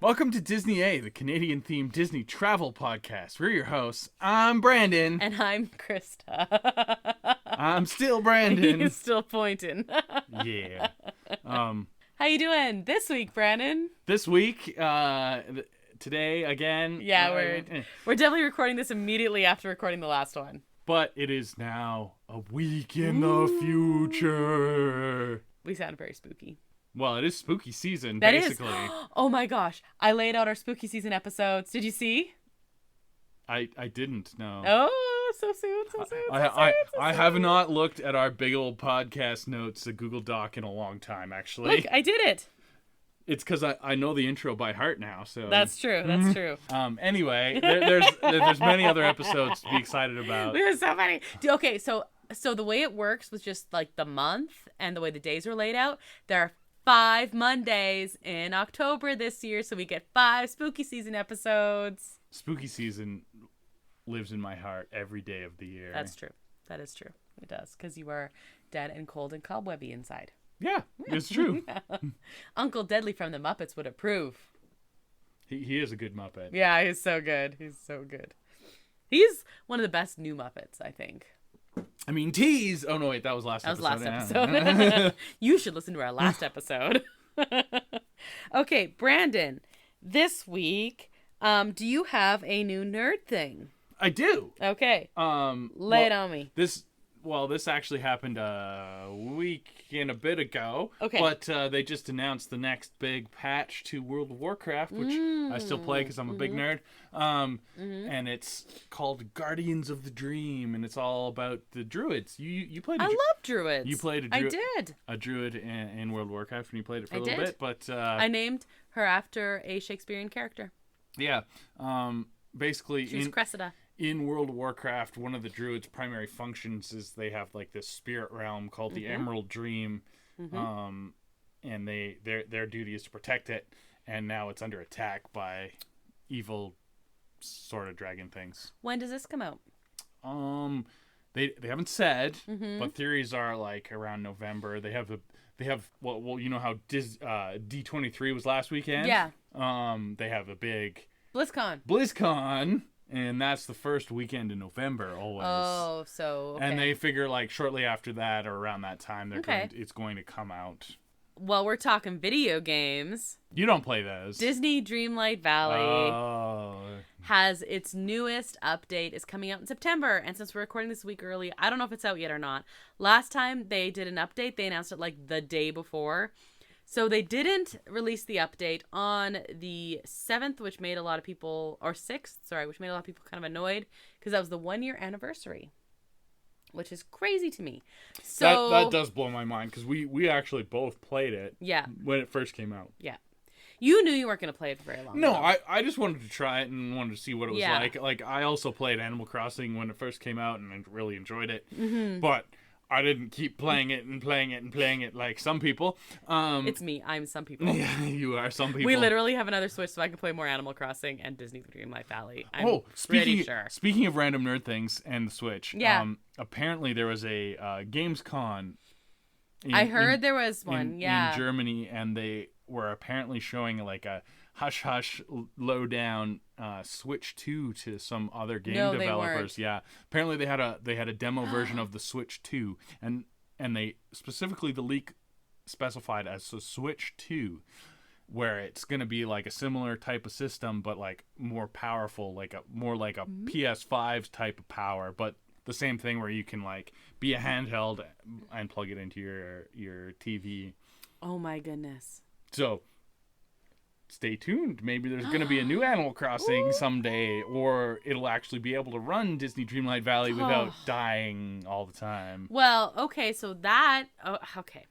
Welcome to Disney A, the Canadian-themed Disney travel podcast. We're your hosts. I'm Brandon. And I'm Krysta. I'm still Brandon. He's still pointing. Yeah. How you doing this week, Brandon? This week, today, again. Yeah, we're definitely recording this immediately after recording the last one. But it is now a week in the future. We sound very spooky. Well, it is spooky season, That basically. Is. Oh my gosh. I laid out our spooky season episodes. Did you see? I didn't, no. Oh, so soon. I have not looked at our big old podcast notes, the Google Doc, in a long time, actually. Look, I did it. It's because I know the intro by heart now, so... That's true. Anyway, there's many other episodes to be excited about. There's so many. Okay, so the way it works with just like the month and the way the days are laid out, there are 5 Mondays in October this year, so we get 5 spooky season episodes. Spooky season lives in my heart every day of the year. That's true. That is true. It does, because you are dead and cold and cobwebby inside. Yeah, it's true. Uncle Deadly from the Muppets would approve. He is a good Muppet. Yeah, he's so good. He's one of the best new Muppets, I think. I mean, tease. Oh, no, wait, that was last episode. Yeah. You should listen to our last episode. Okay, Brandon, this week, do you have a new nerd thing? I do. Okay. Lay it on me. This actually happened a week and a bit ago. Okay. But they just announced the next big patch to World of Warcraft, which I still play because I'm a big nerd. And it's called Guardians of the Dream, and it's all about the druids. You played. I love druids. You played a druid. I did. A druid in World of Warcraft, and you played it for a little bit. But I named her after a Shakespearean character. Yeah. Basically, she was Cressida. In World of Warcraft, one of the druids' primary functions is they have like this spirit realm called the Emerald Dream, and their duty is to protect it. And now it's under attack by evil sort of dragon things. When does this come out? They haven't said, but theories are like around November. They have well you know how D23 was last weekend? Yeah. They have a big BlizzCon. And that's the first weekend in November always. Oh, so okay. And they figure like shortly after that or around that time it's going to come out. Well, we're talking video games. You don't play those. Disney Dreamlight Valley has its newest update is coming out in September. And since we're recording this week early, I don't know if it's out yet or not. Last time they did an update, they announced it like the day before. So they didn't release the update on the 7th, which made a lot of people, or 6th, sorry, which made a lot of people kind of annoyed because that was the 1-year anniversary, which is crazy to me. So that does blow my mind because we actually both played it. Yeah. When it first came out. Yeah. You knew you weren't going to play it for very long. No, I just wanted to try it and wanted to see what it was like. Like, I also played Animal Crossing when it first came out and I really enjoyed it. But I didn't keep playing it like some people. It's me. I'm some people. Yeah, you are some people. We literally have another Switch so I can play more Animal Crossing and Disney Dreamlight Valley. I'm speaking pretty sure. Speaking of random nerd things and the Switch, apparently there was a GamesCon. I heard there was one, in Germany, and they were apparently showing like a hush lowdown Switch 2 to some other game developers. Yeah, apparently they had a demo version of the Switch 2, and they specifically the leak specified as the Switch 2, where it's gonna be like a similar type of system but like more powerful, like more like a PS5 type of power, but the same thing where you can like be a handheld and plug it into your TV. Oh my goodness. So stay tuned. Maybe there's going to be a new Animal Crossing someday, or it'll actually be able to run Disney Dreamlight Valley without dying all the time. Well, okay, so that... Oh, okay.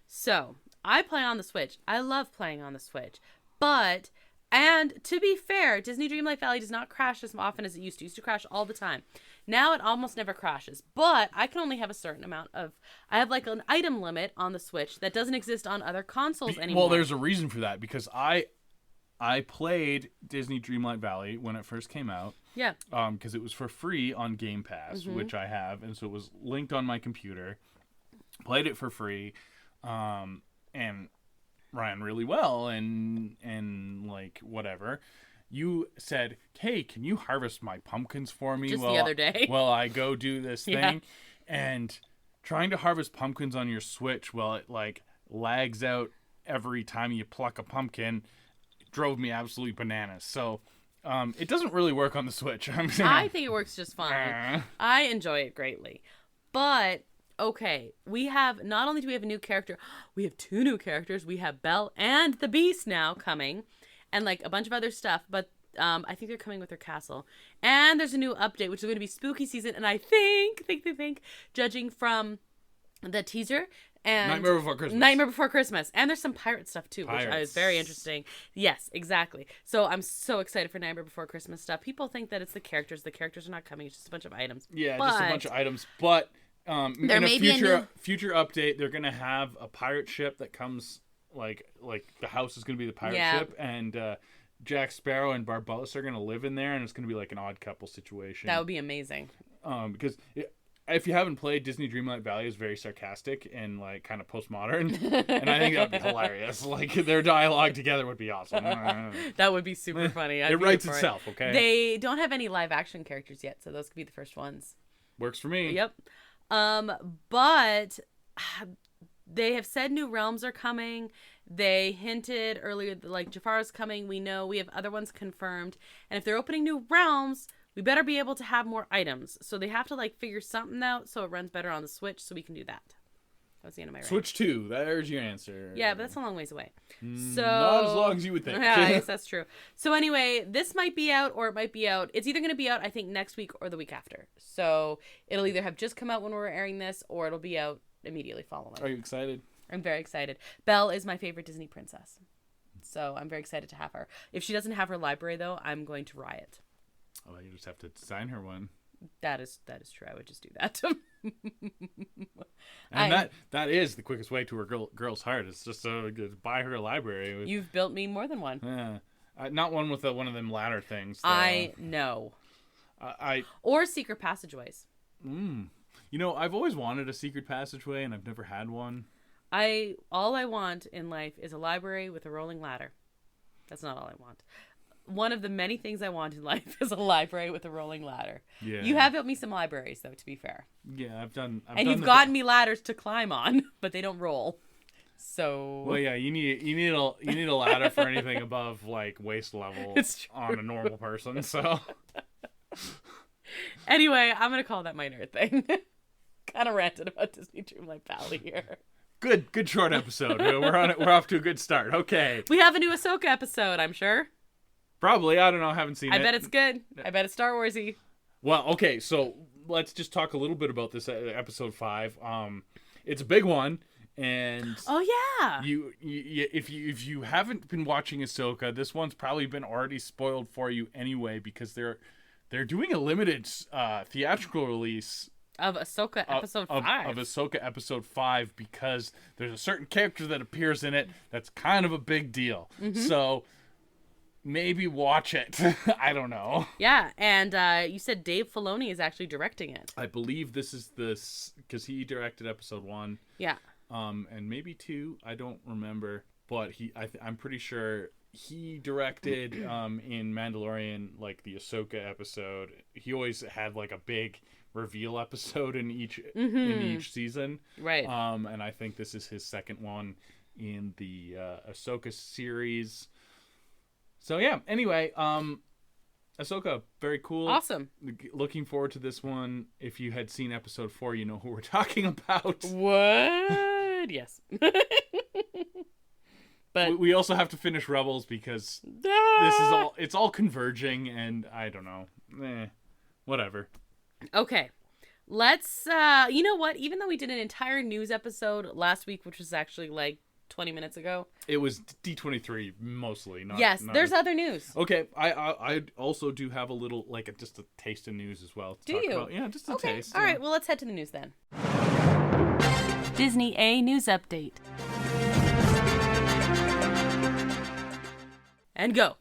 So, I play on the Switch. I love playing on the Switch. But, and to be fair, Disney Dreamlight Valley does not crash as often as it used to. It used to crash all the time. Now it almost never crashes, but I can only have a certain amount of... I have like an item limit on the Switch that doesn't exist on other consoles anymore. Well, there's a reason for that, because I played Disney Dreamlight Valley when it first came out. Yeah. Because it was for free on Game Pass, which I have, and so it was linked on my computer. Played it for free, and ran really well and like whatever. You said, "Hey, can you harvest my pumpkins for me?" Just the other day. Well, I go do this thing, Yeah. and trying to harvest pumpkins on your Switch, well, it like lags out every time you pluck a pumpkin. Drove me absolutely bananas. So, it doesn't really work on the Switch. I think it works just fine. I enjoy it greatly. But, okay, not only do we have a new character, we have 2 new characters. We have Belle and the Beast now coming, and like a bunch of other stuff, but I think they're coming with their castle. And there's a new update, which is going to be spooky season, and I think, judging from the teaser, and Nightmare Before Christmas. And there's some pirate stuff too, which is very interesting. Yes, exactly. So I'm so excited for Nightmare Before Christmas stuff. People think that it's the characters. The characters are not coming. It's just a bunch of items. Yeah, just a bunch of items. But in a future update, they're gonna have a pirate ship that comes like the house is gonna be the pirate ship, and Jack Sparrow and Barbossa are gonna live in there, and it's gonna be like an Odd Couple situation. That would be amazing. Because if you haven't played, Disney Dreamlight Valley is very sarcastic and like kind of postmodern, and I think that would be hilarious. Like their dialogue together would be awesome. That would be super funny. It writes itself. Okay. They don't have any live action characters yet, so those could be the first ones. Works for me. Yep. But they have said new realms are coming. They hinted earlier that like Jafar's coming. We know we have other ones confirmed, and if they're opening new realms, we better be able to have more items. So they have to like figure something out so it runs better on the Switch, so we can do that. That was the end of my rant. Switch 2. There's your answer. Yeah, but that's a long ways away. So not as long as you would think. Yeah, I guess that's true. So anyway, this might be out or it might be out. It's either going to be out, I think, next week or the week after. So it'll either have just come out when we're airing this, or it'll be out immediately following. Are you excited? I'm very excited. Belle is my favorite Disney princess. So I'm very excited to have her. If she doesn't have her library, though, I'm going to riot. Oh, you just have to design her one. That is true. I would just do that. And that is the quickest way to her girl's heart. It's just to buy her a library. You've built me more than one. Yeah, not one with one of them ladder things. I know. Or secret passageways. You know, I've always wanted a secret passageway, and I've never had one. All I want in life is a library with a rolling ladder. That's not all I want. One of the many things I want in life is a library with a rolling ladder. Yeah. You have built me some libraries, though, to be fair. Yeah, and you've gotten me ladders to climb on, but they don't roll. So. Well, yeah, you need a ladder for anything above like waist level on a normal person. So. Anyway, I'm gonna call that my nerd thing. Kind of ranted about Disney Dreamlight Valley here. Good short episode. We're off to a good start. Okay. We have a new Ahsoka episode, I'm sure. Probably. I don't know. I haven't seen it. I bet it's good. I bet it's Star Warsy. Well, okay. So let's just talk a little bit about this episode 5. It's a big one, and oh yeah. If you haven't been watching Ahsoka, this one's probably been already spoiled for you anyway, because they're doing a limited theatrical release of Ahsoka episode 5. Of Ahsoka episode 5, because there's a certain character that appears in it that's kind of a big deal. Mm-hmm. So. Maybe watch it. I don't know. Yeah, and you said Dave Filoni is actually directing it. I believe this is because he directed episode 1. Yeah. And maybe 2. I don't remember, but I'm pretty sure he directed in Mandalorian, like the Ahsoka episode. He always had like a big reveal episode in each season. Right. And I think this is his second one in the Ahsoka series. So yeah, anyway, Ahsoka, very cool. Awesome. Looking forward to this one. If you had seen episode 4, you know who we're talking about. What? Yes. But we also have to finish Rebels because it's all converging, and I don't know. Whatever. Okay. Let's you know what? Even though we did an entire news episode last week, which was actually like 20 minutes ago. It was D23 mostly. There's other news. Okay, I also do have a little, like, just a taste of news as well. Do you? About. Yeah, just a taste. All right, well, let's head to the news then. Disney A News Update. And go.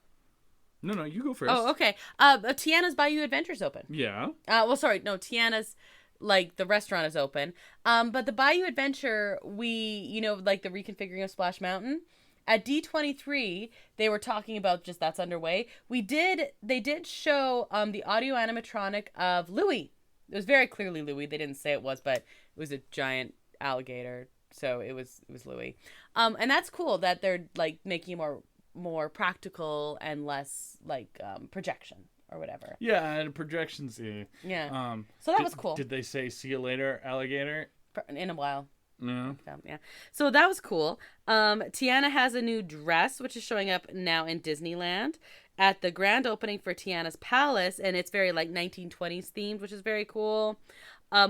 No, you go first. Oh, okay. Tiana's Bayou Adventure's open. Yeah. Tiana's, like, the restaurant is open. But the Bayou Adventure, like the reconfiguring of Splash Mountain, at D23, they were talking about just that's underway. They did show the audio animatronic of Louie. It was very clearly Louie. They didn't say it was, but it was a giant alligator, so it was Louie. And that's cool that they're like making it more practical and less like projection or whatever. Yeah, and projections. Yeah. So that was cool. Did they say "see you later, alligator"? In a while. No. Yeah. So that was cool. Tiana has a new dress, which is showing up now in Disneyland at the grand opening for Tiana's Palace, and it's very like 1920s themed, which is very cool.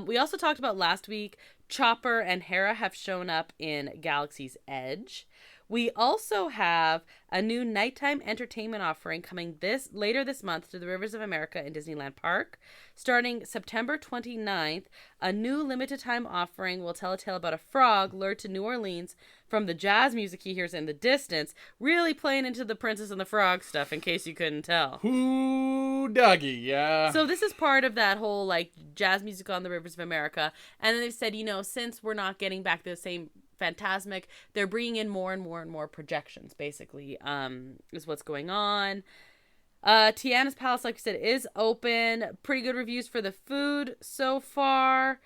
We also talked about last week, Chopper and Hera have shown up in Galaxy's Edge. We also have a new nighttime entertainment offering coming later this month to the Rivers of America in Disneyland Park. Starting September 29th, a new limited time offering will tell a tale about a frog lured to New Orleans from the jazz music he hears in the distance, really playing into the Princess and the Frog stuff, in case you couldn't tell. Ooh, doggy, yeah. So this is part of that whole, like, jazz music on the Rivers of America. And then they've said, since we're not getting back the same Fantasmic, they're bringing in more and more and more projections, basically, is what's going on. Tiana's Palace, like I said, is open. Pretty good reviews for the food so far.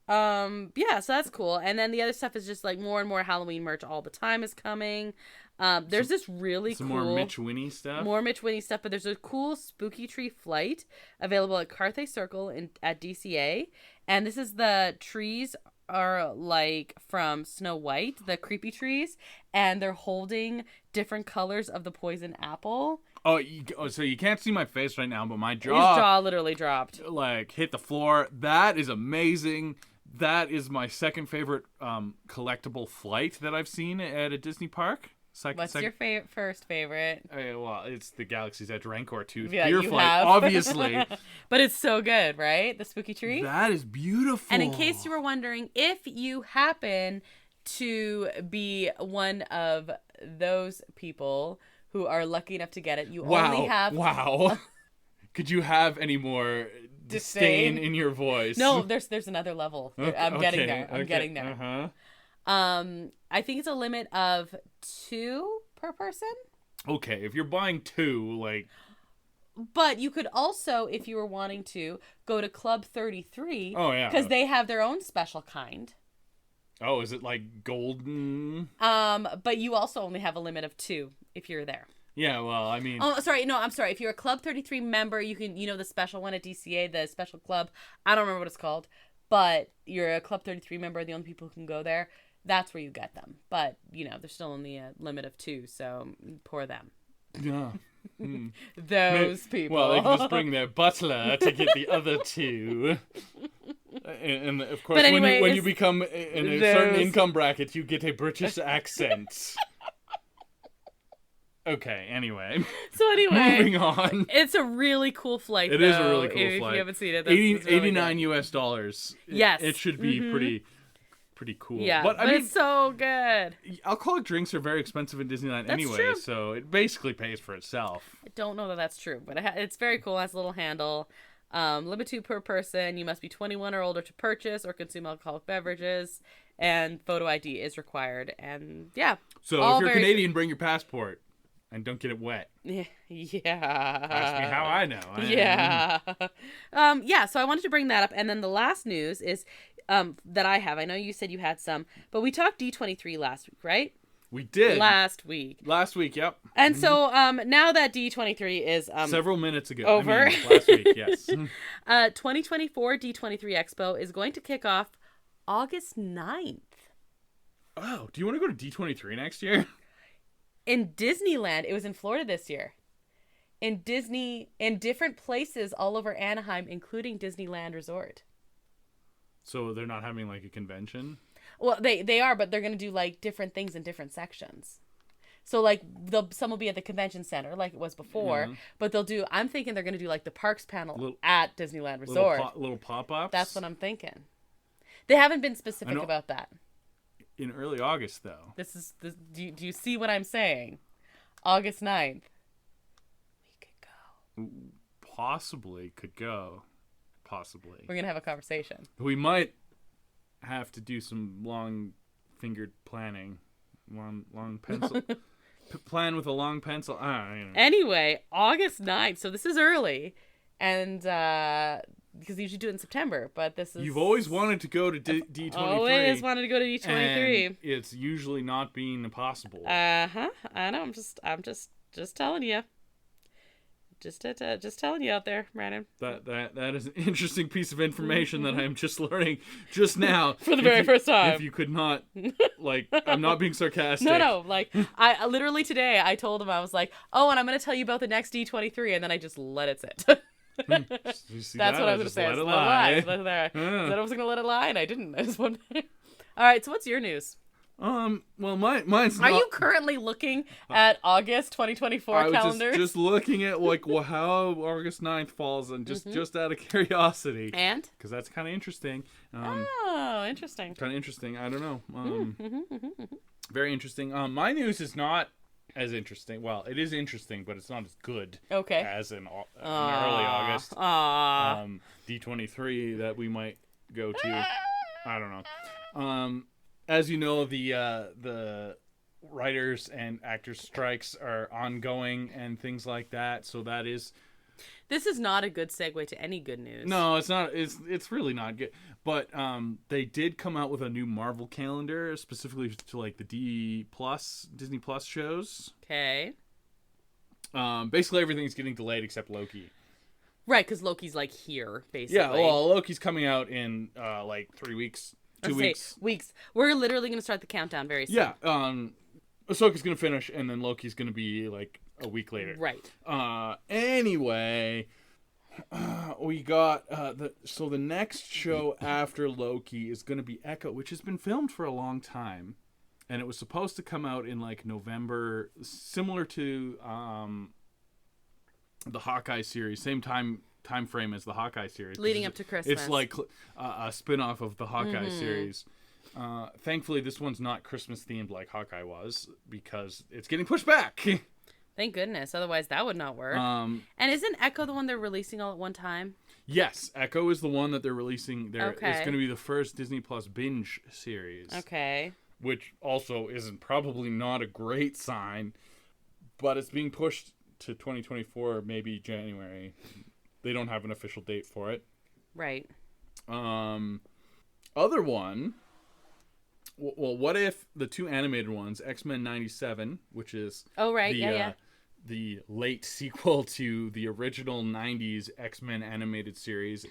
Yeah, so that's cool. And then the other stuff is just like more and more Halloween merch all the time is coming. There's this really cool more Mitch Winnie stuff. More Mitch Winnie stuff, but there's a cool Spooky Tree flight available at Carthay Circle at DCA. And this is the trees are like from Snow White, the creepy trees, and they're holding different colors of the poison apple. So you can't see my face right now, but my His jaw jaw literally dropped. like hit the floor. That is amazing. That is my second favorite collectible flight that I've seen at a Disney park. What's your first favorite? Well, it's the Galaxy's Edge Rancor Tooth Yeah, beer you flight, have. obviously. But it's so good, right? The Spooky Tree? That is beautiful. And in case you were wondering, if you happen to be one of those people who are lucky enough to get it, you only have... Wow. Could you have any more disdain in your voice? No, there's another level. I'm getting there. I'm getting there. Uh-huh. I think it's a limit of 2 per person. Okay, if you're buying 2, like... But you could also, if you were wanting to, go to Club 33. Oh, yeah. Because they have their own special kind. Oh, is it like golden? But you also only have a limit of 2 if you're there. Yeah, well, I mean... Oh, sorry. No, I'm sorry. If you're a Club 33 member, you can, the special one at DCA, the special club. I don't remember what it's called. But you're a Club 33 member, the only people who can go there. That's where you get them. But, they're still only a limit of 2, so poor them. Yeah. Those people. Well, they can just bring their butler to get the other 2. And of course, anyway, when you become in a certain income bracket, you get a British accent. Okay, anyway. So anyway. Moving on. It's a really cool flight, It is a really cool if flight. If you haven't seen it, $89 really US. Yes. It should be pretty cool. Yeah, but I mean, it's so good. Alcoholic drinks are very expensive in Disneyland anyway, true. so it basically pays for itself. I don't know that that's true, but it's very cool. It has a little handle. Limit 2 per person. You must be 21 or older to purchase or consume alcoholic beverages, and photo ID is required. And yeah. So if you're Canadian, bring your passport. And don't get it wet. Yeah. Ask me how I know. Yeah. Yeah, so I wanted to bring that up. And then the last news is that I have. I know you said you had some, but we talked D23 last week, right? We did. Last week, yep. And so now that D23 is... several minutes ago. Over. Last week, yes. 2024 D23 Expo is going to kick off August 9th. Oh, do you want to go to D23 next year? In Disneyland. It was in Florida this year. In different places all over Anaheim, including Disneyland Resort. So they're not having like a convention? Well, they are, but they're going to do like different things in different sections. So like some will be at the convention center like it was before, but I'm thinking they're going to do like the parks panel at Disneyland Resort. Little pop-ups? That's what I'm thinking. They haven't been specific about that. In early August, though. Do you see what I'm saying? August 9th. We could go. Possibly could go. Possibly. We're going to have a conversation. We might have to do some long-fingered planning. Long pencil. plan with a long pencil. Anyway, August 9th. So this is early. And because they usually do it in September, but this is... You've always wanted to go to D23. Always wanted to go to D23. And it's usually not being possible. I know. I'm just telling you. Just telling you out there, Brandon. That is an interesting piece of information that I'm just learning just now. For the very first time. If you could not, like, I'm not being sarcastic. No, like, I literally today, I told him, I was like, oh, and I'm going to tell you about the next D23, and then I just let it sit. That's what I was going to say. I was going to let it lie, and I didn't. I just wanted... All right, so what's your news? Well, mine's not... Are you currently looking at August 2024 calendar? I was just looking at, like, how August 9th falls, and just out of curiosity. And? Because that's kind of interesting. Interesting. Kind of interesting. I don't know. Very interesting. My news is not as interesting. Well, it is interesting, but it's not as good as in early August. D23 that we might go to. I don't know. As you know, the writers and actors strikes are ongoing and things like that. So that is... This is not a good segue to any good news. No, it's not. It's really not good. But they did come out with a new Marvel calendar, specifically to like the Disney Plus shows. Okay. Basically, everything's getting delayed except Loki. Right, because Loki's like here, basically. Yeah, well, Loki's coming out in like 3 weeks. 2 weeks. We're literally going to start the countdown very soon. Yeah. Ahsoka's going to finish, and then Loki's going to be like a week later. Right. Anyway, we got the next show after Loki is going to be Echo, which has been filmed for a long time, and it was supposed to come out in like November, similar to the Hawkeye series, same time frame as the Hawkeye series. Leading up to Christmas. It's like a spin-off of the Hawkeye series. Thankfully, this one's not Christmas themed like Hawkeye was, because it's getting pushed back. Thank goodness. Otherwise, that would not work. And isn't Echo the one they're releasing all at one time? Yes, Echo is the one that they're releasing. It's going to be the first Disney Plus binge series. Okay. Which also isn't probably not a great sign, but it's being pushed to 2024, maybe January. They don't have an official date for it. Right. Other one. Well, what if the two animated ones, X-Men 97, which is the late sequel to the original 90s X-Men animated series,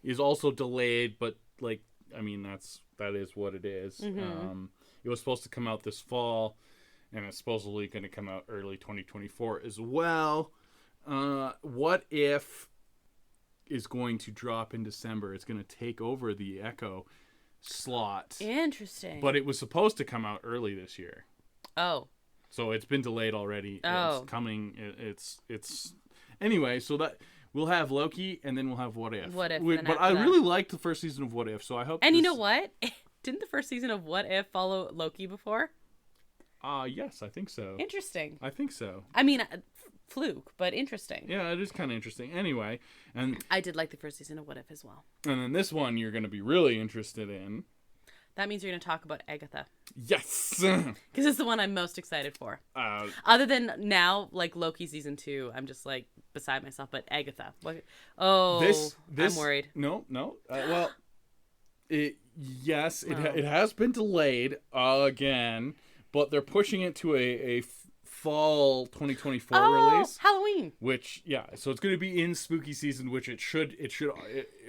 is also delayed, but like, I mean, that is what it is. Mm-hmm. It was supposed to come out this fall, and it's supposedly going to come out early 2024 as well. What If is going to drop in December. It's going to take over the Echo slot. Interesting. But it was supposed to come out early this year. Oh. So it's been delayed already. Oh. It's coming. It's anyway. So that we'll have Loki, and then we'll have What If. What If. But I really liked the first season of What If, so I hope. And you know what? Didn't the first season of What If follow Loki before? Yes, I think so. Interesting. I think so. I mean, fluke, but interesting. Yeah, it is kind of interesting. Anyway, and I did like the first season of What If as well. And then this one you're going to be really interested in. That means you're going to talk about Agatha. Yes! Because it's the one I'm most excited for. Other than now, like Loki season 2, I'm just like beside myself. But Agatha. This I'm worried. No. It has been delayed again, but they're pushing it to a fall 2024 release. Halloween. Which, so it's going to be in spooky season, which it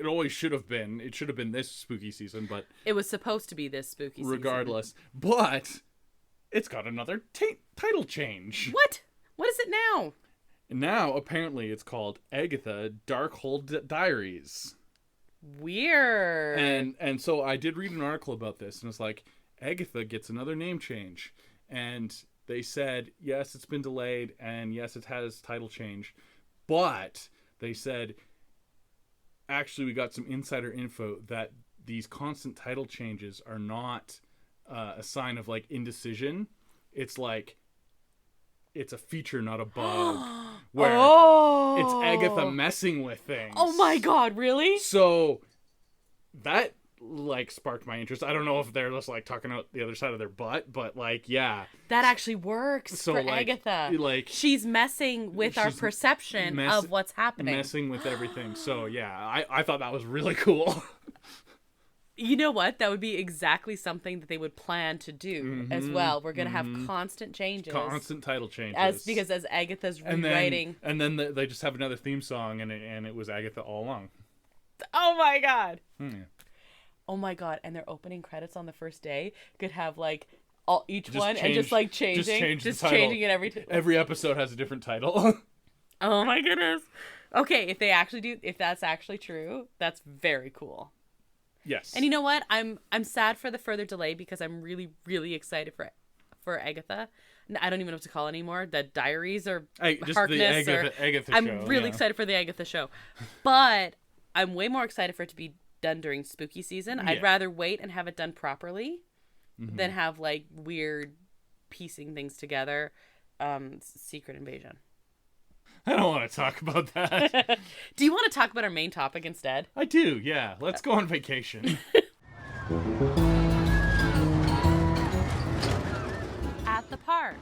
always should have been. It should have been this spooky season, but it was supposed to be this spooky season. Regardless, but it's got another title change. What? What is it now? Now, apparently, it's called Agatha Darkhold Diaries. Weird. And so I did read an article about this, and it's like, Agatha gets another name change. And they said, yes, it's been delayed, and yes, it has title change. But they said, actually, we got some insider info that these constant title changes are not a sign of, like, indecision. It's like, it's a feature, not a bug. Where it's Agatha messing with things. Oh my god, really? So that, like sparked my interest. I don't know if they're just like talking out the other side of their butt, but like, yeah, that actually works for like, Agatha. Like, she's messing with our perception of what's happening, messing with everything. So yeah, I thought that was really cool. You know what? That would be exactly something that they would plan to do as well. We're gonna have constant changes, constant title changes, because as Agatha's rewriting, and then they just have another theme song, and it was Agatha all along. Oh my god! Oh my god! And their opening credits on the first day could have like each one and just like changing, just changing it every episode has a different title. Oh my goodness! Okay, if that's actually true, that's very cool. Yes. And you know what? I'm sad for the further delay because I'm really, really excited for Agatha. I don't even know what to call it anymore. The Diaries or just Harkness. The Agatha show. I'm really excited for the Agatha show. But I'm way more excited for it to be done during spooky season. Yeah. I'd rather wait and have it done properly than have like weird piecing things together. Secret Invasion. I don't want to talk about that. Do you want to talk about our main topic instead? I do, yeah. Let's go on vacation. At the park.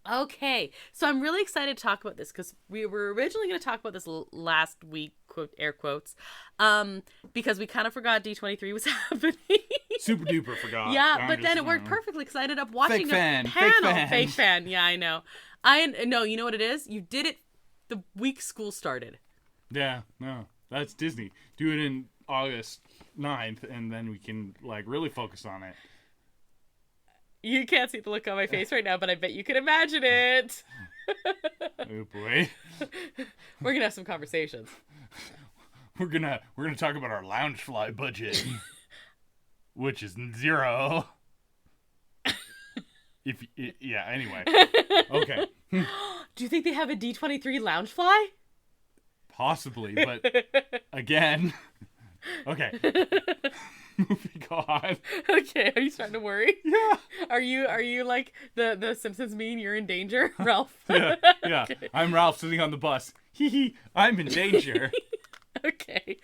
Okay, so I'm really excited to talk about this because we were originally going to talk about this last week, quote, air quotes, because we kind of forgot D23 was happening. Super duper forgot. Yeah, but then it worked perfectly because I ended up watching a panel. Fake fan. Yeah, I know. No, you know what it is? You did it the week school started. Yeah, no, that's Disney. Do it in August 9th, and then we can like really focus on it. You can't see the look on my face right now, but I bet you can imagine it. Oh boy. We're gonna have some conversations. We're gonna talk about our lounge fly budget, which is 0. Anyway. Okay. Do you think they have a D23 lounge fly? Possibly, but again. Okay. Moving on. Okay, are you starting to worry? Yeah. Are you like the Simpsons meme? You're in danger, Ralph. Yeah. Okay. I'm Ralph sitting on the bus. I'm in danger. Okay.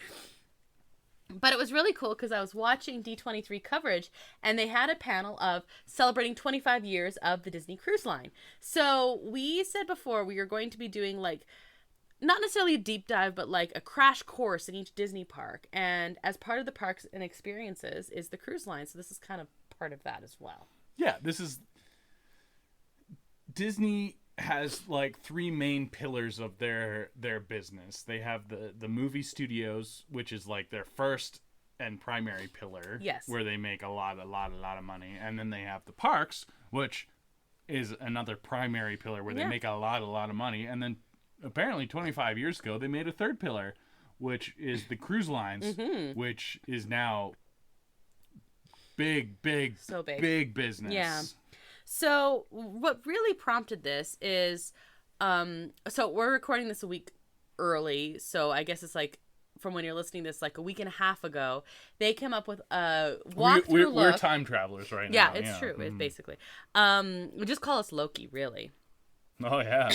But it was really cool because I was watching D23 coverage and they had a panel of celebrating 25 years of the Disney Cruise Line. So we said before we were going to be doing like not necessarily a deep dive, but like a crash course in each Disney park. And as part of the parks and experiences is the cruise line. So this is kind of part of that as well. Yeah, Disney has like 3 main pillars of their business. They have the movie studios, which is like their first and primary pillar. Yes. Where they make a lot of money. And then they have the parks, which is another primary pillar where they make a lot of money. And then apparently 25 years ago, they made a third pillar, which is the cruise lines, which is now big business. Yeah. So what really prompted this is, so we're recording this a week early. So I guess it's like from when you're listening to this, like a week and a half ago, they came up with a walkthrough look. We're time travelers right now. Yeah, it's true. It's basically, we just call us Loki, really. Oh, yeah.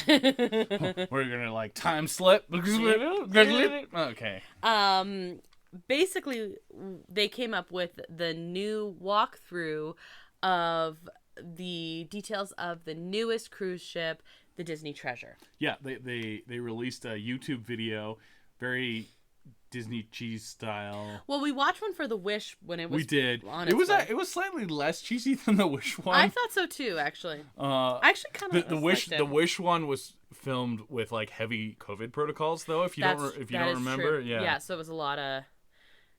We're going to, like, time slip. Okay. Basically, they came up with the new walkthrough of the details of the newest cruise ship, the Disney Treasure. Yeah, they released a YouTube video, very Disney cheese style. Well, we watched one for the Wish when it was. We did. On it was slightly less cheesy than the Wish one. I thought so too, actually. I actually kind of the Wish one was filmed with like heavy COVID protocols, though. If you don't remember, true. Yeah. So it was a lot of.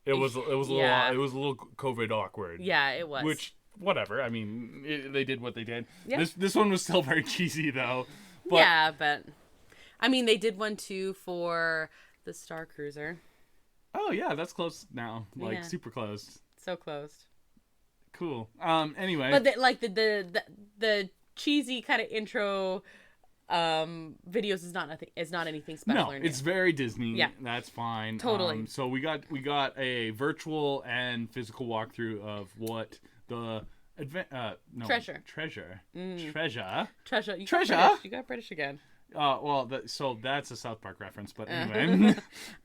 It was a little COVID awkward. Yeah, it was. Which whatever. I mean, they did what they did. Yeah. This one was still very cheesy though. But, yeah, but I mean, they did one too for the Star Cruiser. Oh yeah, that's close now. Like super close. So close. Cool. Anyway. But the cheesy kind of intro videos is not anything special. No, it's very Disney. Yeah. That's fine. Totally. So we got a virtual and physical walkthrough of what the Treasure. Treasure. Mm. Treasure. Treasure. You got British again. So that's a South Park reference, but anyway.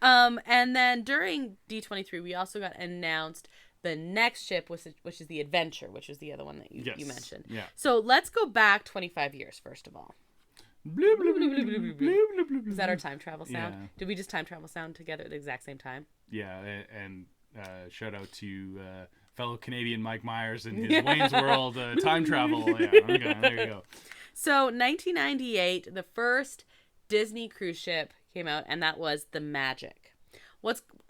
And then during D23, we also got announced the next ship, which is the Adventure, which is the other one that you mentioned. Yeah. So let's go back 25 years, first of all. Is that our time travel sound? Yeah. Did we just time travel sound together at the exact same time? Yeah, and shout out to fellow Canadian Mike Myers and his Wayne's World time travel. Yeah, okay, there you go. So 1998, the first Disney cruise ship came out, and that was the Magic.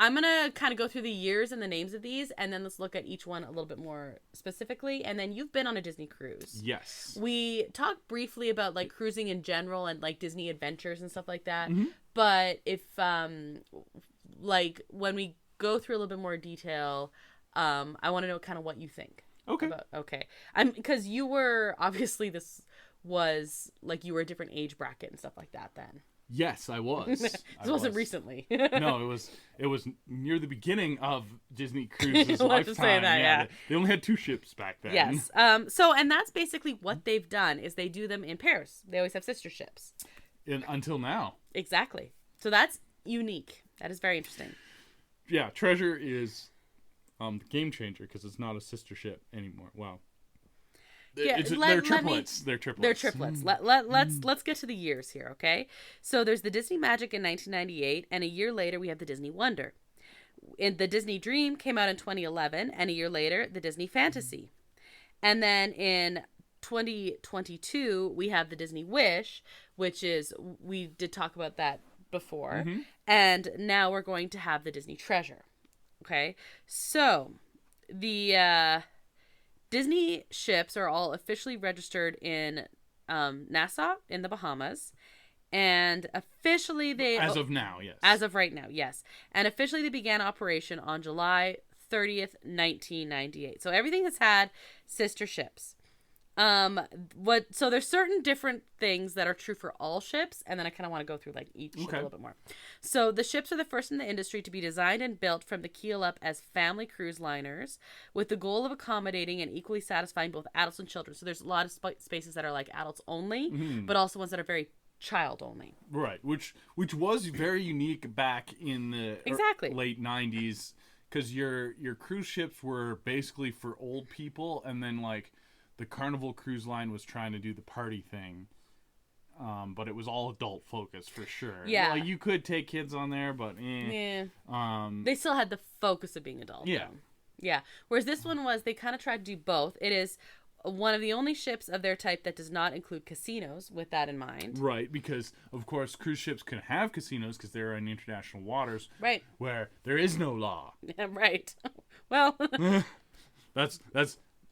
I'm gonna kind of go through the years and the names of these, and then let's look at each one a little bit more specifically. And then you've been on a Disney cruise. Yes. We talked briefly about like cruising in general and like Disney adventures and stuff like that. Mm-hmm. But if like when we go through a little bit more detail, I want to know kind of what you think. Okay. Okay. Because you were obviously this was like you were a different age bracket and stuff like that then. Yes, I was. This wasn't recently. No, it was near the beginning of Disney Cruise's Let's lifetime. just say that, yeah. They only had 2 ships back then. Yes. And that's basically what they've done is they do them in pairs. They always have sister ships. Until now. Exactly. So that's unique. That is very interesting. Yeah, Treasure is the game changer because it's not a sister ship anymore. Wow. Yeah, they're triplets. They're triplets. Let's get to the years here, okay? So there's the Disney Magic in 1998, and a year later we have the Disney Wonder. The Disney Dream came out in 2011, and a year later the Disney Fantasy. And then in 2022 we have the Disney Wish, which is we did talk about that before, and now we're going to have the Disney Treasure. Okay, so the Disney ships are all officially registered in Nassau in the Bahamas, and officially as of now, yes. As of right now, yes. And officially they began operation on July 30th, 1998. So everything has had sister ships. So there's certain different things that are true for all ships, and then I kind of want to go through like each ship a little bit more. So the ships are the first in the industry to be designed and built from the keel up as family cruise liners, with the goal of accommodating and equally satisfying both adults and children. So there's a lot of spaces that are like adults only, but also ones that are very child only. Right, which was very unique back in the late 90s, because your cruise ships were basically for old people, and then like the Carnival Cruise Line was trying to do the party thing, but it was all adult focused for sure. Yeah, like you could take kids on there, but they still had the focus of being adult. Yeah, yeah. Whereas this one they kind of tried to do both. It is one of the only ships of their type that does not include casinos. With that in mind, right? Because of course cruise ships can have casinos because they're in international waters, right? Where there is no law. Yeah, right. Well, that's.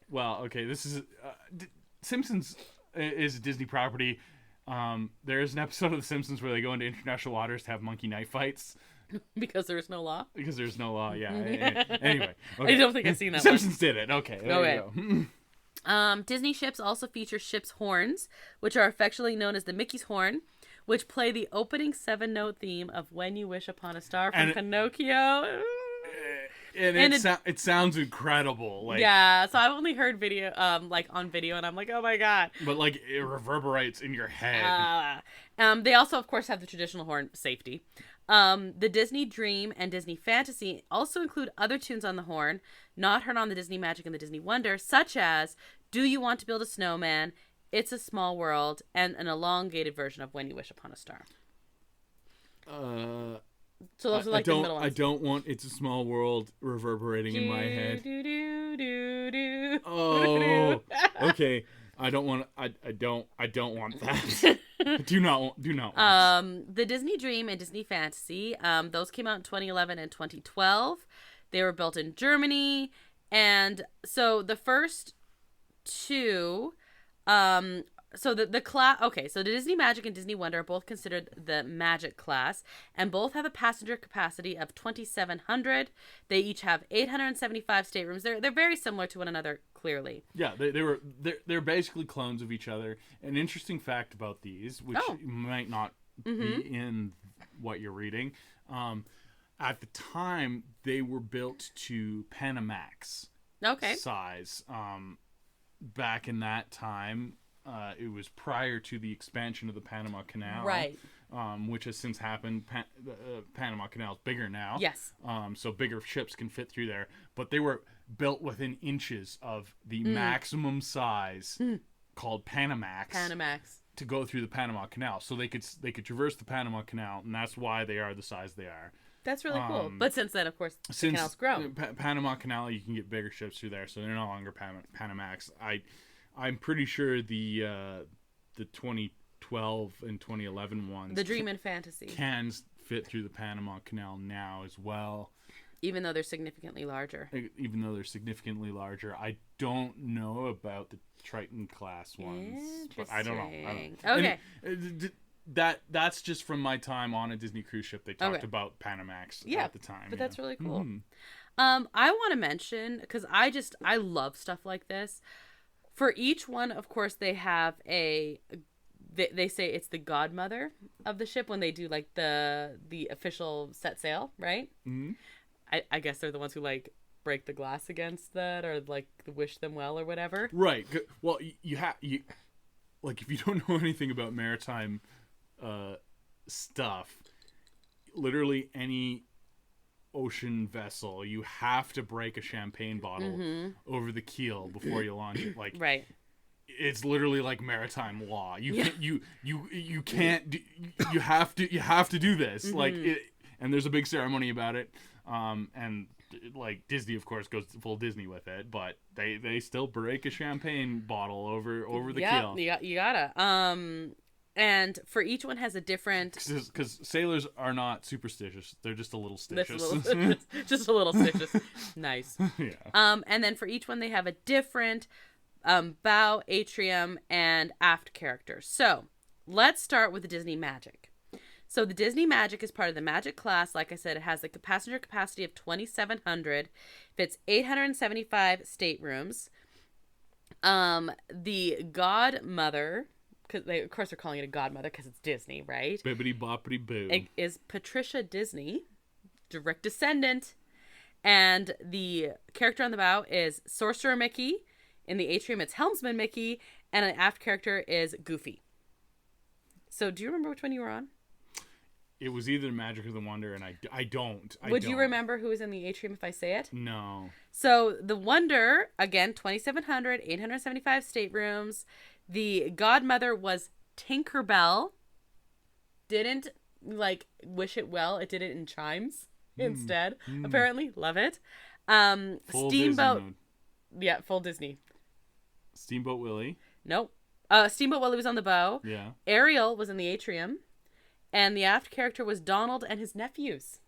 Well, okay, this is... Simpsons is a Disney property. There is an episode of The Simpsons where they go into international waters to have monkey knife fights. Because there's no law? Because there's no law, yeah. Anyway. Okay. I don't think I've seen that Simpsons did it. Okay, there you go. Disney ships also feature ship's horns, which are affectionately known as the Mickey's Horn, which play the opening 7-note theme of When You Wish Upon a Star from Pinocchio. And it sounds incredible. Like, yeah, so I've only heard video, like on video, and I'm like, oh my god. But like it reverberates in your head. They also, of course, have the traditional horn, Safety. The Disney Dream and Disney Fantasy also include other tunes on the horn, not heard on the Disney Magic and the Disney Wonder, such as "Do You Want to Build a Snowman?" "It's a Small World," and an elongated version of "When You Wish Upon a Star." So those are like the middle ones. I don't want "It's a Small World" reverberating in my head. Oh, okay. I don't want. I don't want that. do not want. The Disney Dream and Disney Fantasy. Those came out in 2011 and 2012. They were built in Germany, and so the first two. So the class, okay, so the Disney Magic and Disney Wonder are both considered the Magic class, and both have a passenger capacity of 2,700. They each have 875 staterooms. They're very similar to one another, clearly. Yeah, they're basically clones of each other. An interesting fact about these, which might not be in what you're reading, at the time they were built to Panamax size. Back in that time. it was prior to the expansion of the Panama Canal, Right. Which has since happened. Panama Canal is bigger now. Yes. So bigger ships can fit through there. But they were built within inches of the maximum size called Panamax to go through the Panama Canal. So they could traverse the Panama Canal, and that's why they are the size they are. That's really cool. But since then, of course, the canal's grown. Panama Canal, you can get bigger ships through there, so they're no longer Panamax. I'm pretty sure the 2012 and 2011 ones, the Dream and Fantasy, can fit through the Panama Canal now as well. Even though they're significantly larger. I don't know about the Triton class ones, but I don't know. Okay. That's just from my time on a Disney cruise ship. They talked about Panamax at the time. But that's really cool. I want to mention, because I love stuff like this. For each one, of course, they have they say it's the godmother of the ship when they do like the official set sail, right? Mm-hmm. I guess they're the ones who like break the glass against that or like wish them well or whatever. Right. Well, you like if you don't know anything about maritime stuff, literally any ocean vessel, you have to break a champagne bottle over the keel before you launch it. Like, right. It's literally like maritime law. You can't you have to do this. Like it, and there's a big ceremony about it. And like Disney, of course, goes full Disney with it, but they still break a champagne bottle over the keel. You gotta. And for each one has a different... Because sailors are not superstitious. They're just a little stitious. Just a little stitious. Nice. Yeah. And then for each one, they have a different bow, atrium, and aft character. So let's start with the Disney Magic. So the Disney Magic is part of the Magic class. Like I said, it has the passenger capacity of 2,700. Fits 875 staterooms. The godmother... Because of course they're calling it a godmother because it's Disney, right? Bibbidi boppity boo. It is Patricia Disney, direct descendant, and the character on the bow is Sorcerer Mickey. In the atrium, it's Helmsman Mickey, and an aft character is Goofy. So, do you remember which one you were on? It was either Magic or the Wonder, and I don't. Would you remember who was in the atrium if I say it? No. So the Wonder, again, 2,700, 875 staterooms. The godmother was Tinkerbell. Didn't like wish it well. It did it in chimes instead. Apparently, love it. Full Steamboat. Disney mode. Yeah, full Disney. Steamboat Willie. Nope. Steamboat Willie was on the bow. Yeah. Ariel was in the atrium, and the aft character was Donald and his nephews.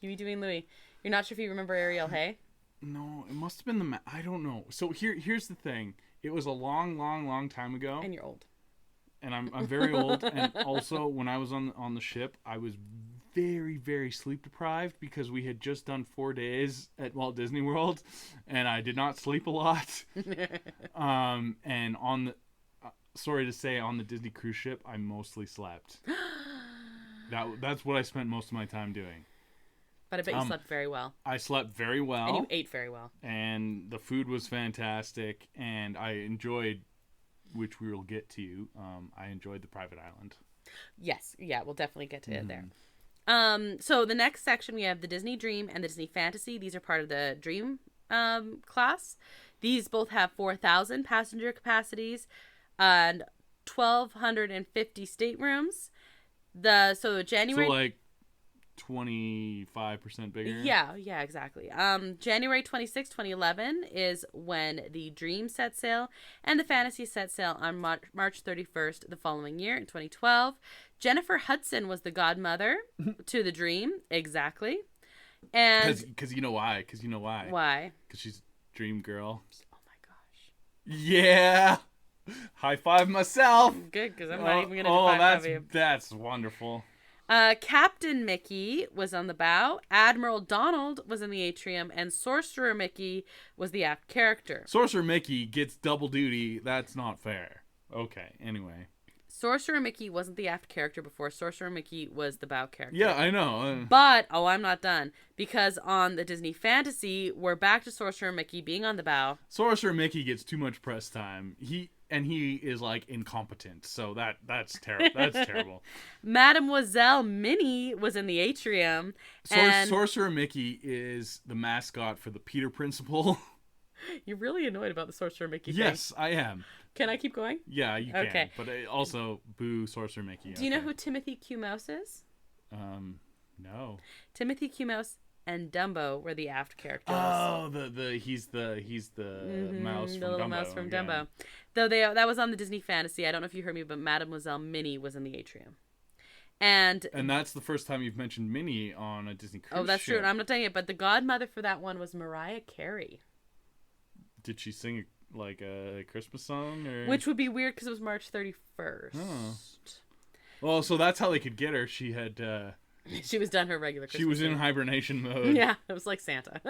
Huey, Dewey, and Louie. You're not sure if you remember Ariel, hey? No, it must have been I don't know. So here's the thing. It was a long time ago. And you're old. And I'm very old. And also, when I was on the ship, I was very, very sleep deprived because we had just done 4 days at Walt Disney World, and I did not sleep a lot. And on the sorry to say, on the Disney cruise ship, I mostly slept. That's what I spent most of my time doing. But I bet you slept very well. I slept very well. And you ate very well. And the food was fantastic. And I enjoyed, which we will get to, I enjoyed the private island. Yes. Yeah, we'll definitely get to it there. So the next section, we have the Disney Dream and the Disney Fantasy. These are part of the Dream class. These both have 4,000 passenger capacities and 1,250 staterooms. So January... So like 25% bigger. Yeah, exactly. January 26, 2011 is when the Dream set sail, and the Fantasy set sail on March 31st the following year in 2012. Jennifer Hudson was the godmother to the Dream, exactly. And because you know why? Why? Because she's a Dream girl. Oh my gosh. Yeah. High five myself. Good, because I'm not even gonna high five you. That's wonderful. Captain Mickey was on the bow, Admiral Donald was in the atrium, and Sorcerer Mickey was the aft character. Sorcerer Mickey gets double duty. That's not fair. Okay, anyway. Sorcerer Mickey wasn't the aft character before. Sorcerer Mickey was the bow character. Yeah, I know. But, I'm not done. Because on the Disney Fantasy, we're back to Sorcerer Mickey being on the bow. Sorcerer Mickey gets too much press time. and he is like incompetent. So that's terrible. That's terrible. Mademoiselle Minnie was in the atrium. And Sorcerer Mickey is the mascot for the Peter Principle. You're really annoyed about the Sorcerer Mickey thing. Yes, I am. Can I keep going? Yeah, you can. Okay. But also, boo Sorcerer Mickey. Do you know who Timothy Q. Mouse is? No. Timothy Q. Mouse and Dumbo were the aft characters. Oh, he's the mouse from the little Dumbo. Mouse from Dumbo. Though that was on the Disney Fantasy. I don't know if you heard me, but Mademoiselle Minnie was in the atrium. And that's the first time you've mentioned Minnie on a Disney cruise Oh, that's ship. true. I'm not telling you, but the godmother for that one was Mariah Carey. Did she sing like a Christmas song? Or... Which would be weird because it was March 31st. Oh. Well, so that's how they could get her. She had... she was done her regular Christmas. She was in hibernation mode. Yeah, it was like Santa.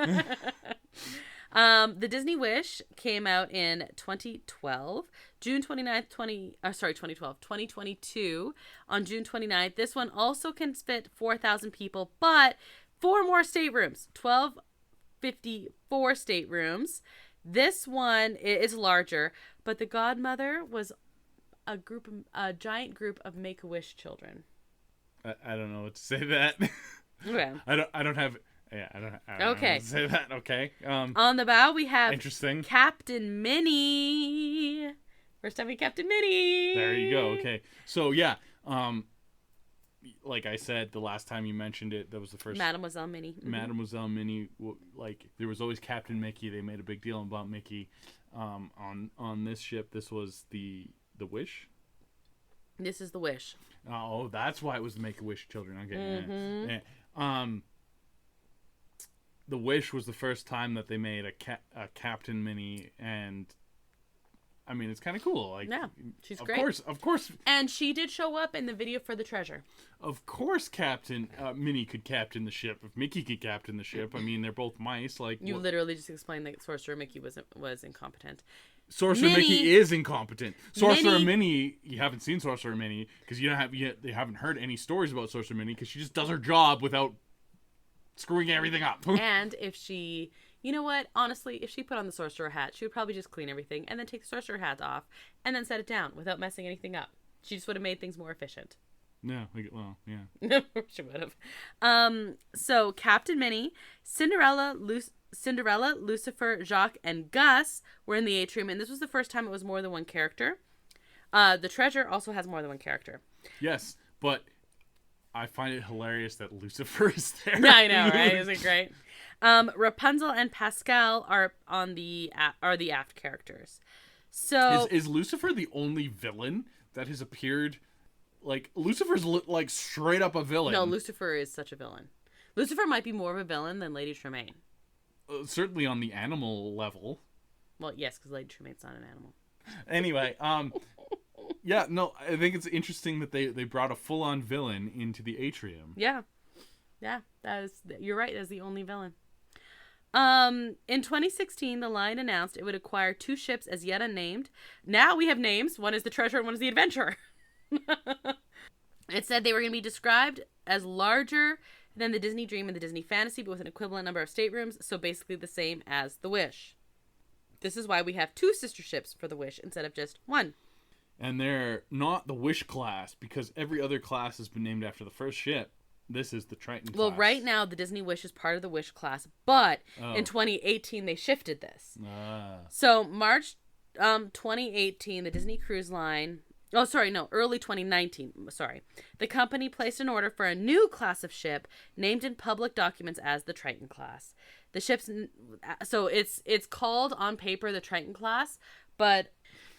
The Disney Wish came out in 2012. June 29th, 2022. On June 29th. This one also can fit 4,000 people, but 4 more staterooms. 1,254 staterooms. This one is larger, but the godmother was a giant group of Make-A-Wish children. I don't know what to say that. Okay. I don't have. Yeah, I don't know what to say that. Okay. On the bow we have interesting Captain Minnie. First time we Captain Minnie. There you go. Okay. So yeah. Like I said, the last time you mentioned it, that was the first. Mademoiselle Minnie. Mm-hmm. Mademoiselle Minnie. Like there was always Captain Mickey. They made a big deal about Mickey. On this ship, this was the Wish. This is the Wish. Oh, that's why it was the Make-A-Wish children. Okay. Mm-hmm. Yeah. The Wish was the first time that they made a Captain Minnie, and I mean it's kind of cool. Like, yeah, she's great. Of course. And she did show up in the video for the treasure. Of course, Captain Minnie could captain the ship. If Mickey could captain the ship, I mean they're both mice. Like you literally just explained that Sorcerer Mickey was incompetent. Sorcerer Mickey is incompetent. Sorcerer Minnie, you haven't seen Sorcerer Minnie because you haven't heard any stories about Sorcerer Minnie because she just does her job without screwing everything up. And if she, you know what, honestly, if she put on the sorcerer hat, she would probably just clean everything and then take the sorcerer hat off and then set it down without messing anything up. She just would have made things more efficient. Yeah, well, yeah. She would have. So Captain Minnie, Cinderella, Lucifer, Jacques, and Gus were in the atrium, and this was the first time it was more than one character. The treasure also has more than one character. Yes, but I find it hilarious that Lucifer is there. Yeah, I know, right? Isn't it great? Rapunzel and Pascal are the aft characters. So is Lucifer the only villain that has appeared? Like Lucifer's like straight up a villain. No, Lucifer is such a villain. Lucifer might be more of a villain than Lady Tremaine. Certainly on the animal level. Well, yes, because Lady Tremaine's not an animal. Anyway, yeah, no, I think it's interesting that they brought a full-on villain into the atrium. Yeah, you're right. That's the only villain. In 2016, the line announced it would acquire 2 ships as yet unnamed. Now we have names. One is the Treasure and one is the Adventurer. It said they were going to be described as larger than the Disney Dream and the Disney Fantasy, but with an equivalent number of staterooms, so basically the same as the Wish. This is why we have 2 sister ships for the Wish instead of just 1. And they're not the Wish class, because every other class has been named after the first ship. This is the Triton class. Well, right now, the Disney Wish is part of the Wish class, but in 2018, they shifted this. So, March 2018, the Disney Cruise Line... Oh, sorry, no, early 2019, sorry. The company placed an order for a new class of ship named in public documents as the Triton class. The ship's... So, it's called on paper the Triton class, but...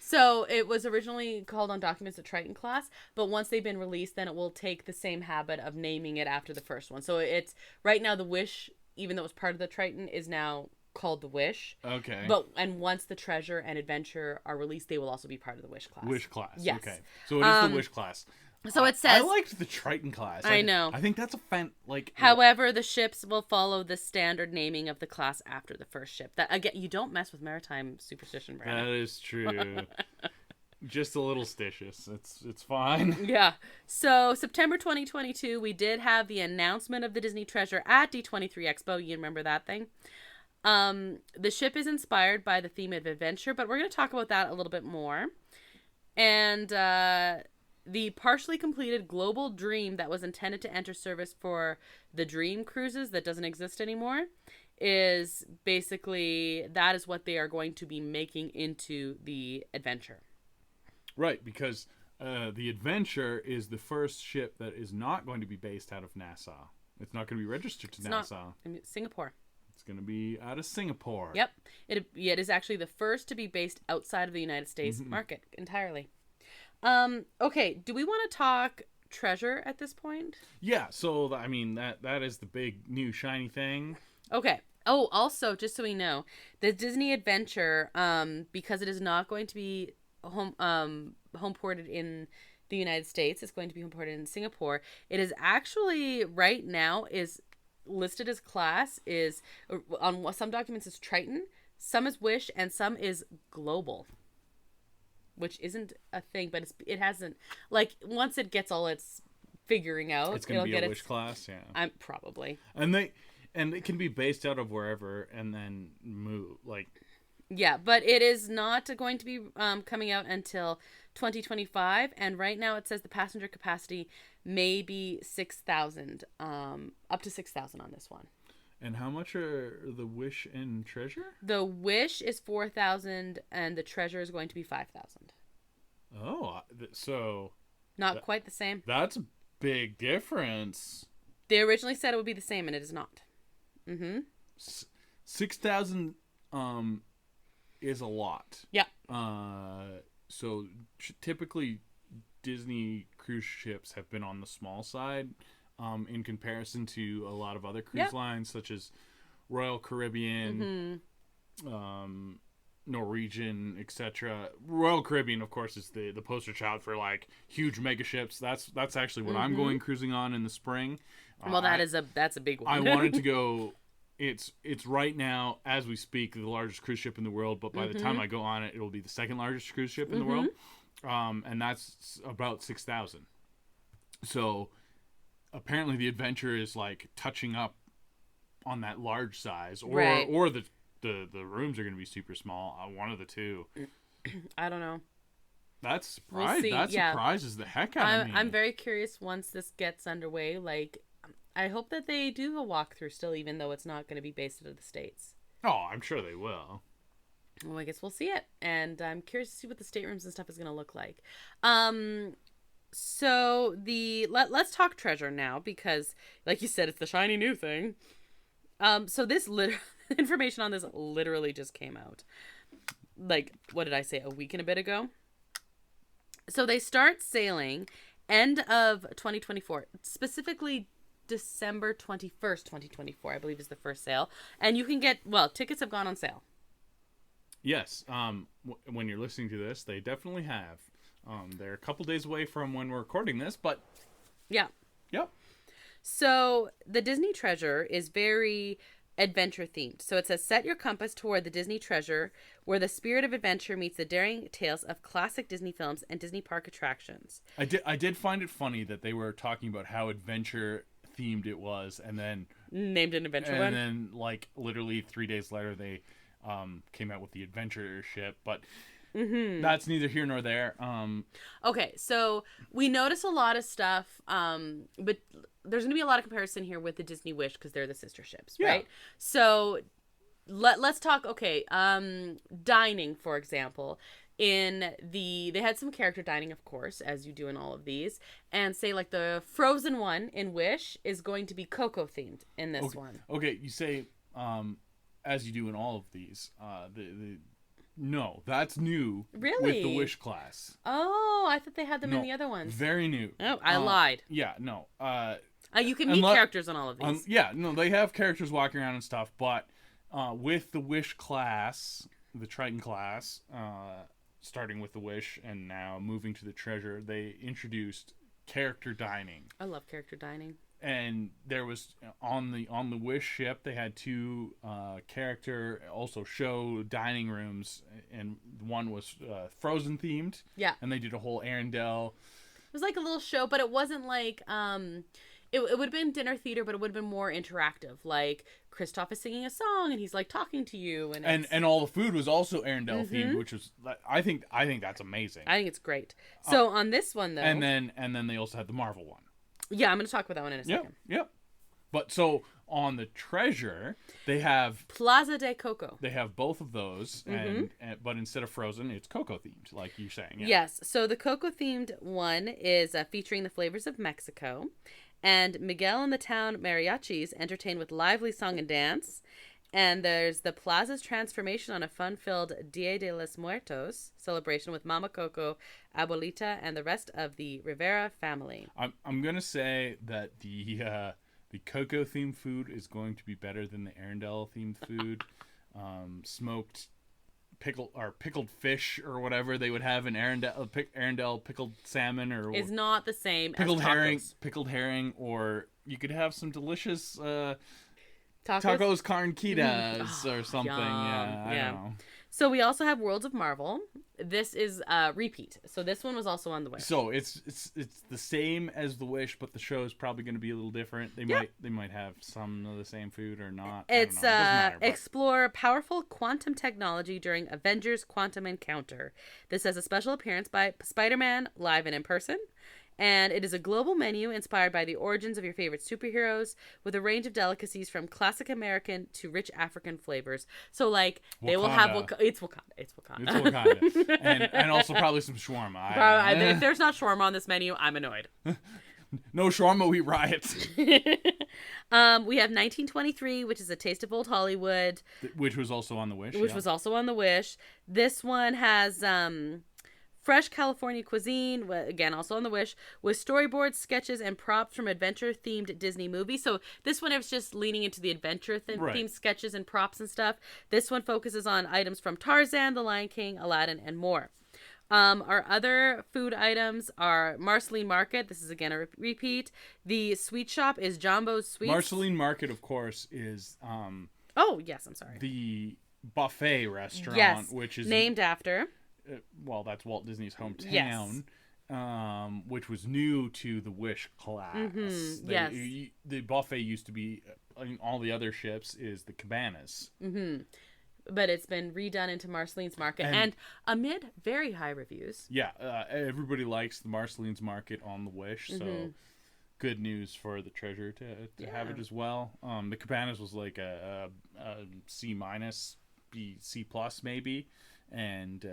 So, it was originally called on documents the Triton class, but once they've been released, then it will take the same habit of naming it after the first one. So, it's... Right now, the Wish, even though it's part of the Triton, is now called the Wish. Okay. And once the Treasure and Adventure are released, they will also be part of the Wish class. Wish class. Yes. Okay. So, it is the Wish class. So it says... I liked the Triton class. I know. I think that's a However, the ships will follow the standard naming of the class after the first ship. That again, you don't mess with maritime superstition, Brandon. That is true. Just a little stitious. It's fine. Yeah. So September 2022, we did have the announcement of the Disney Treasure at D23 Expo. You remember that thing? The ship is inspired by the theme of adventure, but we're going to talk about that a little bit more. And the partially completed global dream that was intended to enter service for the Dream cruises that doesn't exist anymore is basically, that is what they are going to be making into the Adventure. Right, because the Adventure is the first ship that is not going to be based out of Nassau. It's not going to be registered to Nassau. Singapore. It's going to be out of Singapore. Yep. It is actually the first to be based outside of the United States market entirely. Okay, do we want to talk Treasure at this point? Yeah, so I mean that is the big new shiny thing. Okay. Oh, also, just so we know, the Disney Adventure, because it is not going to be home ported in the United States, it's going to be home ported in Singapore. It is actually right now is listed as class is on some documents is Triton, some is Wish, and some is Global. Which isn't a thing, but it hasn't, like, once it gets all its figuring out, it's going to be a Wish class, yeah. I'm probably. And it can be based out of wherever and then move, like. Yeah, but it is not going to be coming out until 2025, and right now it says the passenger capacity may be 6,000, up to 6,000 on this one. And how much are the Wish and Treasure? The Wish is 4,000, and the Treasure is going to be 5,000. Oh, so not quite the same. That's a big difference. They originally said it would be the same, and it is not. 6,000 is a lot. Yeah. So typically Disney cruise ships have been on the small side. In comparison to a lot of other cruise lines, such as Royal Caribbean, Norwegian, etc. Royal Caribbean, of course, is the poster child for like huge mega ships. That's actually what I'm going cruising on in the spring. Well, that's a big one. I wanted to go. It's right now, as we speak, the largest cruise ship in the world. But by the time I go on it, it'll be the second largest cruise ship in the world, and that's about 6,000. So. Apparently the Adventure is like touching up on that large size, or the rooms are going to be super small. One of the two. I don't know. That surprises the heck out of me. I'm very curious once this gets underway. Like, I hope that they do a walkthrough still, even though it's not going to be based out of the States. Oh, I'm sure they will. Well, I guess we'll see it, and I'm curious to see what the staterooms and stuff is going to look like. So let's talk Treasure now, because like you said, it's the shiny new thing. So this information on this literally just came out. Like, what did I say, a week and a bit ago? So they start sailing end of 2024, specifically December 21st, 2024, I believe is the first sail. And you can get, tickets have gone on sale. Yes. When you're listening to this, they definitely have. They're a couple days away from when we're recording this, but... Yeah. Yep. So, the Disney Treasure is very adventure-themed. So, it says, set your compass toward the Disney Treasure, where the spirit of adventure meets the daring tales of classic Disney films and Disney park attractions. I did find it funny that they were talking about how adventure-themed it was, and then... Named an adventure one? And then, like, literally 3 days later, they came out with the adventure ship, but... That's neither here nor there. Okay, so we notice a lot of stuff, but there's going to be a lot of comparison here with the Disney Wish because they're the sister ships, right? So let's talk, dining, for example. They had some character dining, of course, as you do in all of these, and say like the Frozen one in Wish is going to be Coco themed in this one. Okay, you say, as you do in all of these, No, that's new. Really? With the Wish class. Oh, I thought they had them in the other ones. Very new. Oh, I lied. Yeah, no. You can meet characters on all of these. They have characters walking around and stuff, but with the Wish class, the Triton class, starting with the Wish and now moving to the Treasure, they introduced character dining. I love character dining. And there was on the Wish ship, they had two character also show dining rooms, and one was Frozen themed. Yeah. And they did a whole Arendelle. It was like a little show, but it wasn't like It would have been dinner theater, but it would have been more interactive. Like Kristoff is singing a song and he's like talking to you, and all the food was also Arendelle themed, which was I think that's amazing. I think it's great. So on this one though, and then they also had the Marvel one. Yeah, I'm going to talk about that one in a second. Yep. But so on the Treasure, they have Plaza de Coco. They have both of those, but instead of Frozen, it's Coco themed, like you're saying. Yeah. Yes. So the Coco themed one is featuring the flavors of Mexico, and Miguel and the Town Mariachis entertain with lively song and dance. And there's the Plaza's transformation on a fun-filled Dia de los Muertos celebration with Mama Coco, Abuelita, and the rest of the Rivera family. I'm gonna say that the Coco themed food is going to be better than the Arendelle themed food. Smoked pickled fish or whatever they would have in Arendelle pickled salmon or is not the same pickled as pickled herring, or you could have some delicious tacos carnitas or something. Yum. I don't know. So we also have Worlds of Marvel. This is a repeat. So this one was also on the Wish. So it's the same as the Wish, but the show is probably going to be a little different. They might have some of the same food or not. It's I don't know. It doesn't matter, explore powerful quantum technology during Avengers Quantum Encounter. This has a special appearance by Spider-Man live and in person. And it is a global menu inspired by the origins of your favorite superheroes with a range of delicacies from classic American to rich African flavors. So, like, they will have... It's Wakanda. It's Wakanda. and also probably some shawarma. If there's not shawarma on this menu, I'm annoyed. No shawarma, we riot. We have 1923, which is a taste of old Hollywood. Which was also on the Wish. Was also on the Wish. This one has... fresh California cuisine, again, also on the Wish, with storyboards, sketches, and props from adventure-themed Disney movies. So this one is just leaning into the adventure-themed sketches and props and stuff. This one focuses on items from Tarzan, The Lion King, Aladdin, and more. Our other food items are Marceline Market. This is, again, a repeat. The sweet shop is Jumbo's Sweets. Marceline Market, of course, is... oh, yes, I'm sorry. The buffet restaurant, which is... named after... well, that's Walt Disney's hometown, which was new to the Wish class. The buffet used to be, all the other ships is the cabanas. But it's been redone into Marceline's Market, and amid very high reviews. Yeah, everybody likes the Marceline's Market on the Wish, so good news for the Treasure to have it as well. The cabanas was like a C-, C+ maybe. And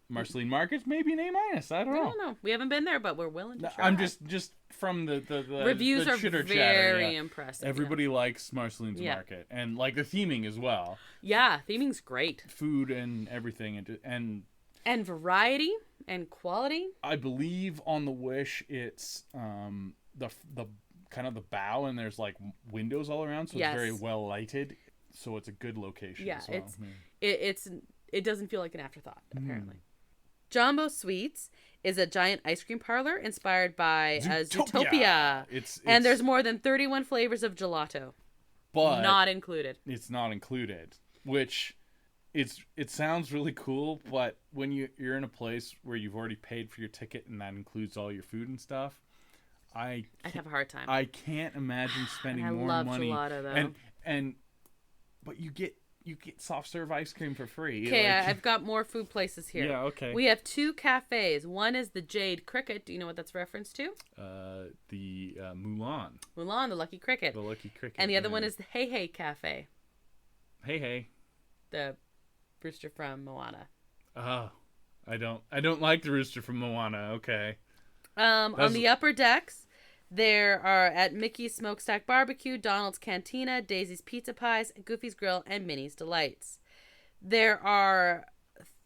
Marceline Market's maybe an A-. I don't know. We haven't been there, but we're willing to try. I'm just from the reviews the are chitter very chatter, impressive. Everybody likes Marceline's Market, and like the theming as well. Yeah, theming's great. Food and everything, and variety and quality. I believe on the Wish it's the kind of the bow, and there's like windows all around, so it's very well lighted. So it's a good location. Yeah, as well. It doesn't feel like an afterthought, apparently. Jumbo Sweets is a giant ice cream parlor inspired by Zootopia. And there's more than 31 flavors of gelato. But not included. It's not included, which it sounds really cool, but when you're in a place where you've already paid for your ticket and that includes all your food and stuff, I'd have a hard time. I can't imagine spending more money. I love gelato, though. But you get soft serve ice cream for free. Okay, I've got more food places here. Yeah, okay. We have 2 cafes. One is the Jade Cricket. Do you know what that's reference to? The Mulan. Mulan, the Lucky Cricket. The Lucky Cricket. And the other one is the Hey Hey Cafe. Hey Hey. The rooster from Moana. Oh, I don't like the rooster from Moana. Okay. On the upper decks, there are at Mickey's Smokestack Barbecue, Donald's Cantina, Daisy's Pizza Pies, Goofy's Grill, and Minnie's Delights. There are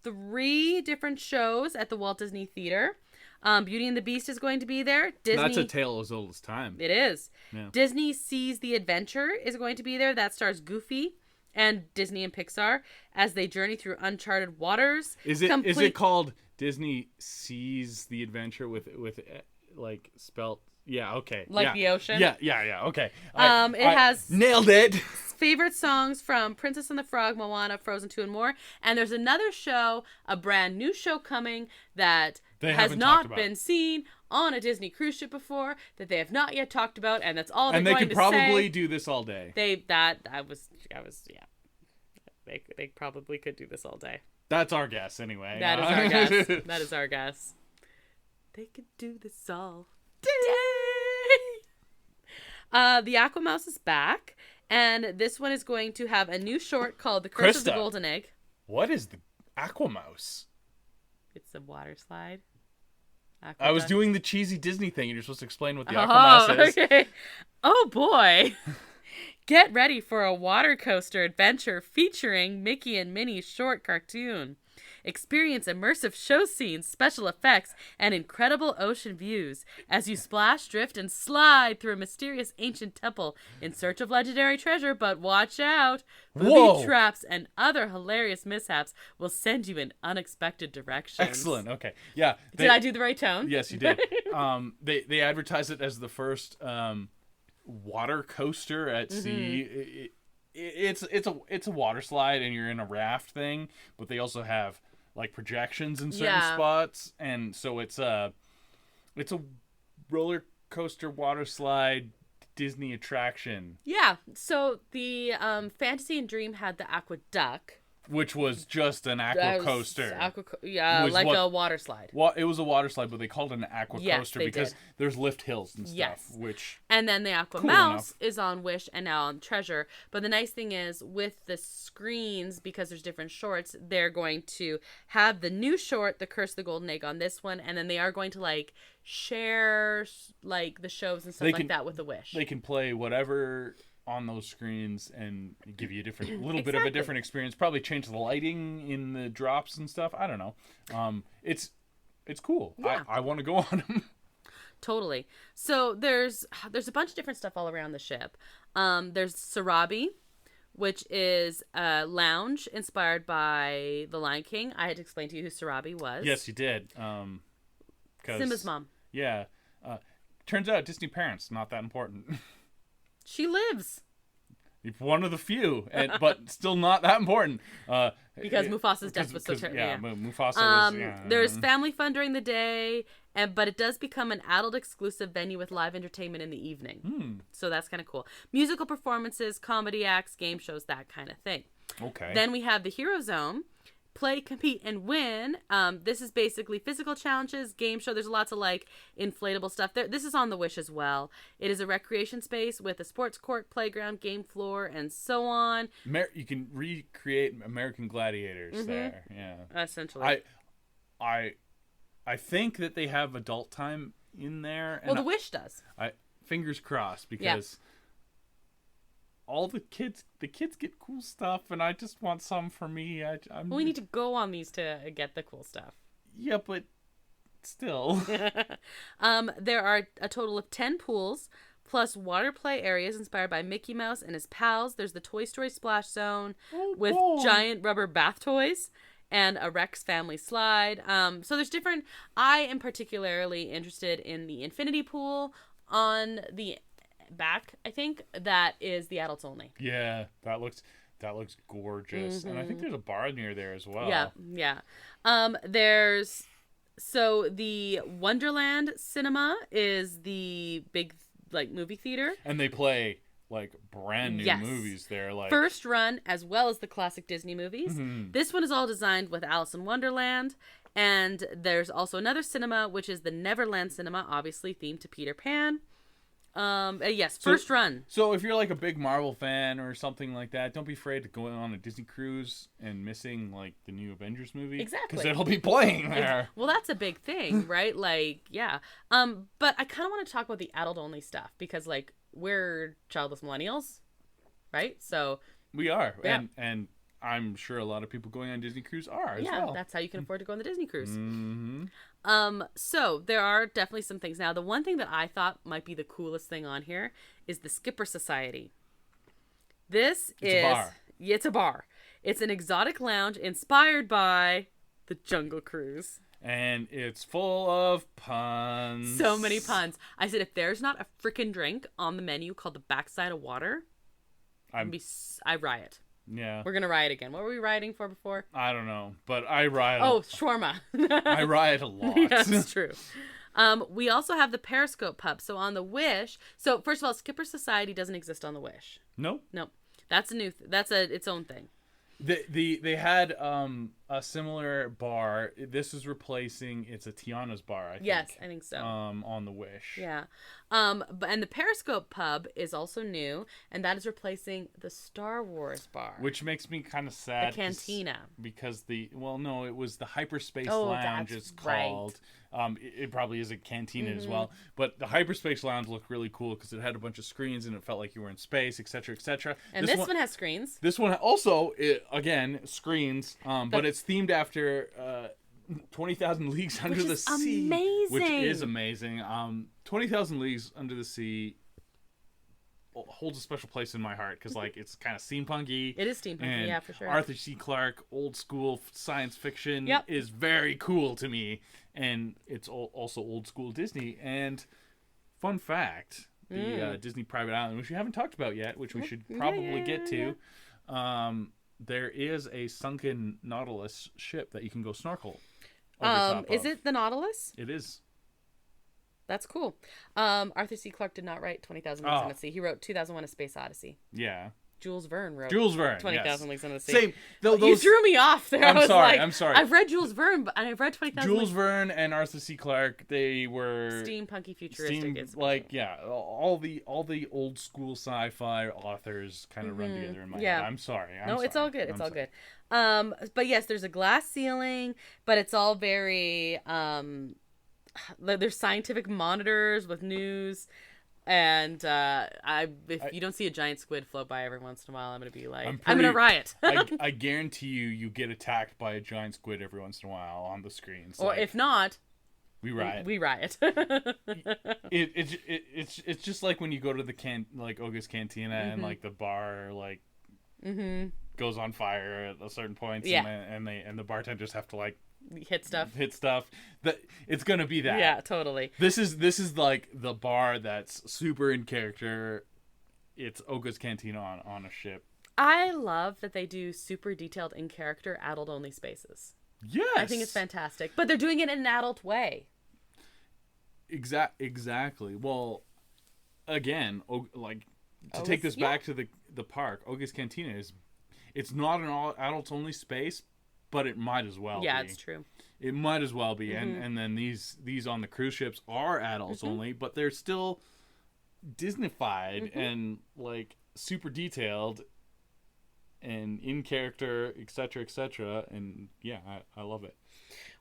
3 different shows at the Walt Disney Theater. Beauty and the Beast is going to be there. Disney. That's a tale as old as time. It is. Yeah. Disney Sees the Adventure is going to be there. That stars Goofy and Disney and Pixar as they journey through uncharted waters. Is it called Disney Sees the Adventure with like spelt? Yeah, okay. Like the ocean? Yeah, okay. It has... Nailed it! Favorite songs from Princess and the Frog, Moana, Frozen 2, and more. And there's another show, a brand new show coming that has not been seen on a Disney cruise ship before that they have not yet talked about, and that's all they're And they going could to say. probably do this all day. They probably could do this all day. That's our guess, anyway. That is our guess. That is our guess. They could do this all day. The Aquamouse is back, and this one is going to have a new short called The Curse of the Krysta. Golden Egg. What is the Aquamouse? It's a water slide. I was doing the cheesy Disney thing. You're supposed to explain what the Aquamouse is. Okay. Oh, boy. Get ready for a water coaster adventure featuring Mickey and Minnie's short cartoon. Experience immersive show scenes, special effects, and incredible ocean views as you splash, drift, and slide through a mysterious ancient temple in search of legendary treasure. But watch out! Booby traps and other hilarious mishaps will send you in unexpected directions. Excellent. Okay. Yeah. Did I do the right tone? Yes, you did. They advertise it as the first water coaster at sea. It's a water slide, and you're in a raft thing, but they also have like projections in certain spots, and so it's a roller coaster water slide Disney attraction. Yeah. So the Fantasy and Dream had the Aquaduck, Which was just an aqua coaster. Like a water slide. Well, it was a water slide, but they called it an aqua coaster because did. there's lift hills and stuff. Which and then the Aquamouse is on Wish and now on Treasure. But the nice thing is with the screens, because there's different shorts, they're going to have the new short, The Curse of the Golden Egg, on this one, and then they are going to like share like the shows and stuff like that with the Wish. They can play whatever on those screens and give you a little bit of a different experience. Probably change the lighting in the drops and stuff. I don't know. It's cool. Yeah. I want to go on them. Totally. So there's a bunch of different stuff all around the ship. There's Sarabi, which is a lounge inspired by The Lion King. I had to explain to you who Sarabi was. Yes, you did. Simba's mom. Yeah. Turns out Disney parents, not that important. She lives. One of the few, but still not that important. Because Mufasa's death was so terrible. Yeah, Mufasa was. Yeah. There's family fun during the day, but it does become an adult-exclusive venue with live entertainment in the evening. So that's kind of cool. Musical performances, comedy acts, game shows, that kind of thing. Okay. Then we have the Hero Zone. Play, compete, and win. This is basically physical challenges, game show. There's lots of like inflatable stuff. This is on the Wish as well. It is a recreation space with a sports court, playground, game floor, and so on. You can recreate American Gladiators there. Yeah. Essentially. I think that they have adult time in there. Well, the Wish does. Fingers crossed, because all the kids get cool stuff, and I just want some for me. We need to go on these to get the cool stuff. Yeah, but still. There are a total of 10 pools, plus water play areas inspired by Mickey Mouse and his pals. There's the Toy Story Splash Zone with giant rubber bath toys and a Rex family slide. So there's different. I am particularly interested in the Infinity Pool on the back. I think that is the adults only. Yeah, that looks gorgeous. And I think there's a bar near there as well. Yeah. There's the Wonderland Cinema is the big like movie theater, and they play like brand new movies there, like first run as well as the classic Disney movies. This one is all designed with Alice in Wonderland. And there's also another cinema, which is the Neverland Cinema, obviously themed to Peter Pan. First run. So if you're like a big Marvel fan or something like that, don't be afraid to go on a Disney cruise and missing like the new Avengers movie. Exactly. Because it'll be playing there. Well, that's a big thing, right? Like, yeah. But I kind of want to talk about the adult only stuff because like we're childless millennials, right? So we are. Yeah. And I'm sure a lot of people going on Disney cruise are as well. Yeah, that's how you can afford to go on the Disney cruise. So there are definitely some things. Now, the one thing that I thought might be the coolest thing on here is the Skipper Society. It's a bar. It's a bar. It's an exotic lounge inspired by the Jungle Cruise. And it's full of puns. So many puns. I said, if there's not a freaking drink on the menu called the backside of water, I riot. Yeah. We're going to riot again. What were we rioting for before? I don't know, but I riot. Oh, shawarma. I riot a lot. Yeah, that's true. We also have the Periscope Pub. So on the Wish. So first of all, Skipper Society doesn't exist on the Wish. No. No, that's a new. That's its own thing. They had a similar bar. This is replacing. It's a Tiana's bar. I think. Yes, I think so. On the Wish. Yeah. And the Periscope Pub is also new, and that is replacing the Star Wars bar, Which makes me kind of sad. The Cantina. Because it was the Hyperspace Oh, Lounge. that's It's called. It probably is a cantina as well, but the Hyperspace Lounge looked really cool because it had a bunch of screens and it felt like you were in space, etc., etc. And this one has screens. This one also, again, screens, but it's themed after 20,000 Leagues Under the Sea. Amazing. Which is amazing. 20,000 Leagues Under the Sea holds a special place in my heart because it's kind of steampunky. It is steampunky, yeah, for sure. Arthur C. Clarke, old school science fiction is very cool to me, and it's also old school Disney. And fun fact, the Disney Private Island, which we haven't talked about yet, which we should probably get to, there is a sunken Nautilus ship that you can go snorkel over top Is of. it the Nautilus? It is. That's cool. Arthur C. Clarke did not write 20,000 Leagues Under the Sea. He wrote 2001: A Space Odyssey. Yeah. Jules Verne wrote 20,000 Leagues Under the Sea. Same. You threw me off there. I'm sorry. I've read Jules Verne, but I've read 20,000 Jules Verne and Arthur C. Clarke, they were steampunky, futuristic. all the old school sci-fi authors kind of run together in my head. I'm sorry. It's all good. It's all good. But yes, there's a glass ceiling, but it's all very there's scientific monitors with news. And if you don't see a giant squid float by every once in a while, I'm gonna be like, I'm gonna riot. I guarantee you get attacked by a giant squid every once in a while on the screens. Or if not, we riot. We riot. It's just like when you go to the Oga's Cantina and the bar goes on fire at a certain point, and the bartenders have to hit stuff. That it's gonna be that. Yeah, totally. This is the bar that's super in character. It's Oga's Cantina on a ship. I love that they do super detailed in character adult only spaces. Yes, I think it's fantastic, but they're doing it in an adult way. Exactly. Well, again, to take this back to the park, Oga's Cantina it's not an all adults only space. But it might as well be. Yeah, it's true. It might as well be. And then these on the cruise ships are adults only, but they're still Disneyfied and super detailed and in character, etc., etc. And yeah, I love it.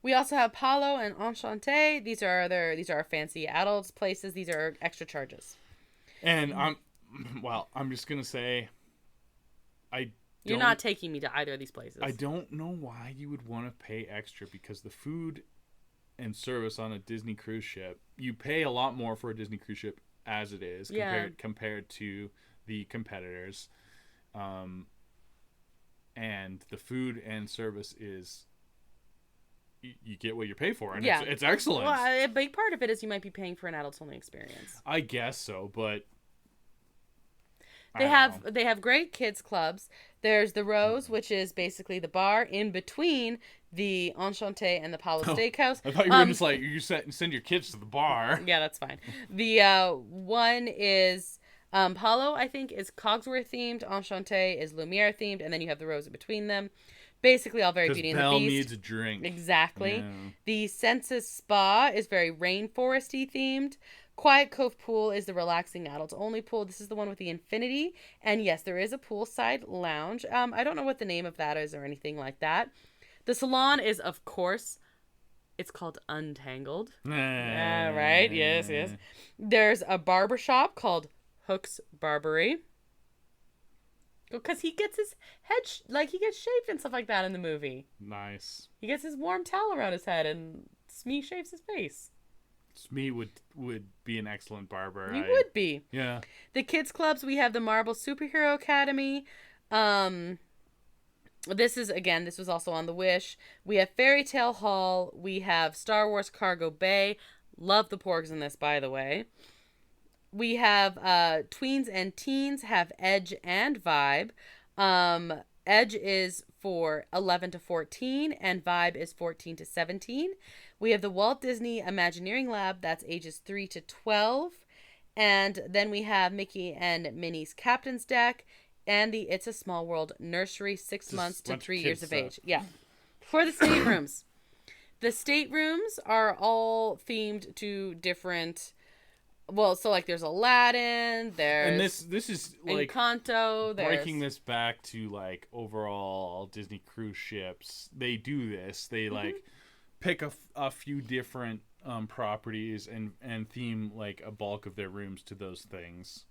We also have Palo and Enchanté. These are our fancy adults places. These are extra charges. And I'm just gonna say, you're not taking me to either of these places. I don't know why you would want to pay extra, because the food and service on a Disney cruise ship, you pay a lot more for a Disney cruise ship as it is compared to the competitors. And the food and service is, you get what you pay for, and it's excellent. Well, a big part of it is you might be paying for an adults only experience. I guess so, but they have great kids clubs. There's the Rose, which is basically the bar in between the Enchanté and the Palo Steakhouse. I thought you were just you send your kids to the bar. Yeah, that's fine. The one is Palo, I think, is Cogsworth themed. Enchanté is Lumiere themed, and then you have the Rose in between them. Basically, all very Beauty and the Beast. Belle needs a drink. Exactly. Yeah. The Senses Spa is very rainforesty themed. Quiet Cove Pool is the relaxing adults only pool. This is the one with the infinity. And yes, there is a poolside lounge. I don't know what the name of that is or anything like that. The salon is, of course, it's called Untangled. Yeah, right? Yes. There's a barbershop called Hook's Barbery. Because he gets his head, he gets shaved and stuff like that in the movie. Nice. He gets his warm towel around his head and Smee shaves his face. Smee would be an excellent barber. He would be. Yeah. The kids clubs, we have the Marvel Superhero Academy. This was also on the Wish. We have Fairy Tale Hall. We have Star Wars Cargo Bay. Love the porgs in this, by the way. We have tweens and teens have Edge and Vibe. Edge is for 11 to 14 and Vibe is 14 to 17. We have the Walt Disney Imagineering Lab, that's ages 3 to 12. And then we have Mickey and Minnie's Captain's Deck and the It's a Small World Nursery, 6 months to 3 years of age. Yeah. For the staterooms. The staterooms are all themed to different... Well, so, like, there's Aladdin, there's... And this is, like... Encanto, there's... Breaking this back to, like, overall Disney cruise ships, they do this. They, like, pick a few different properties and theme, like, a bulk of their rooms to those things.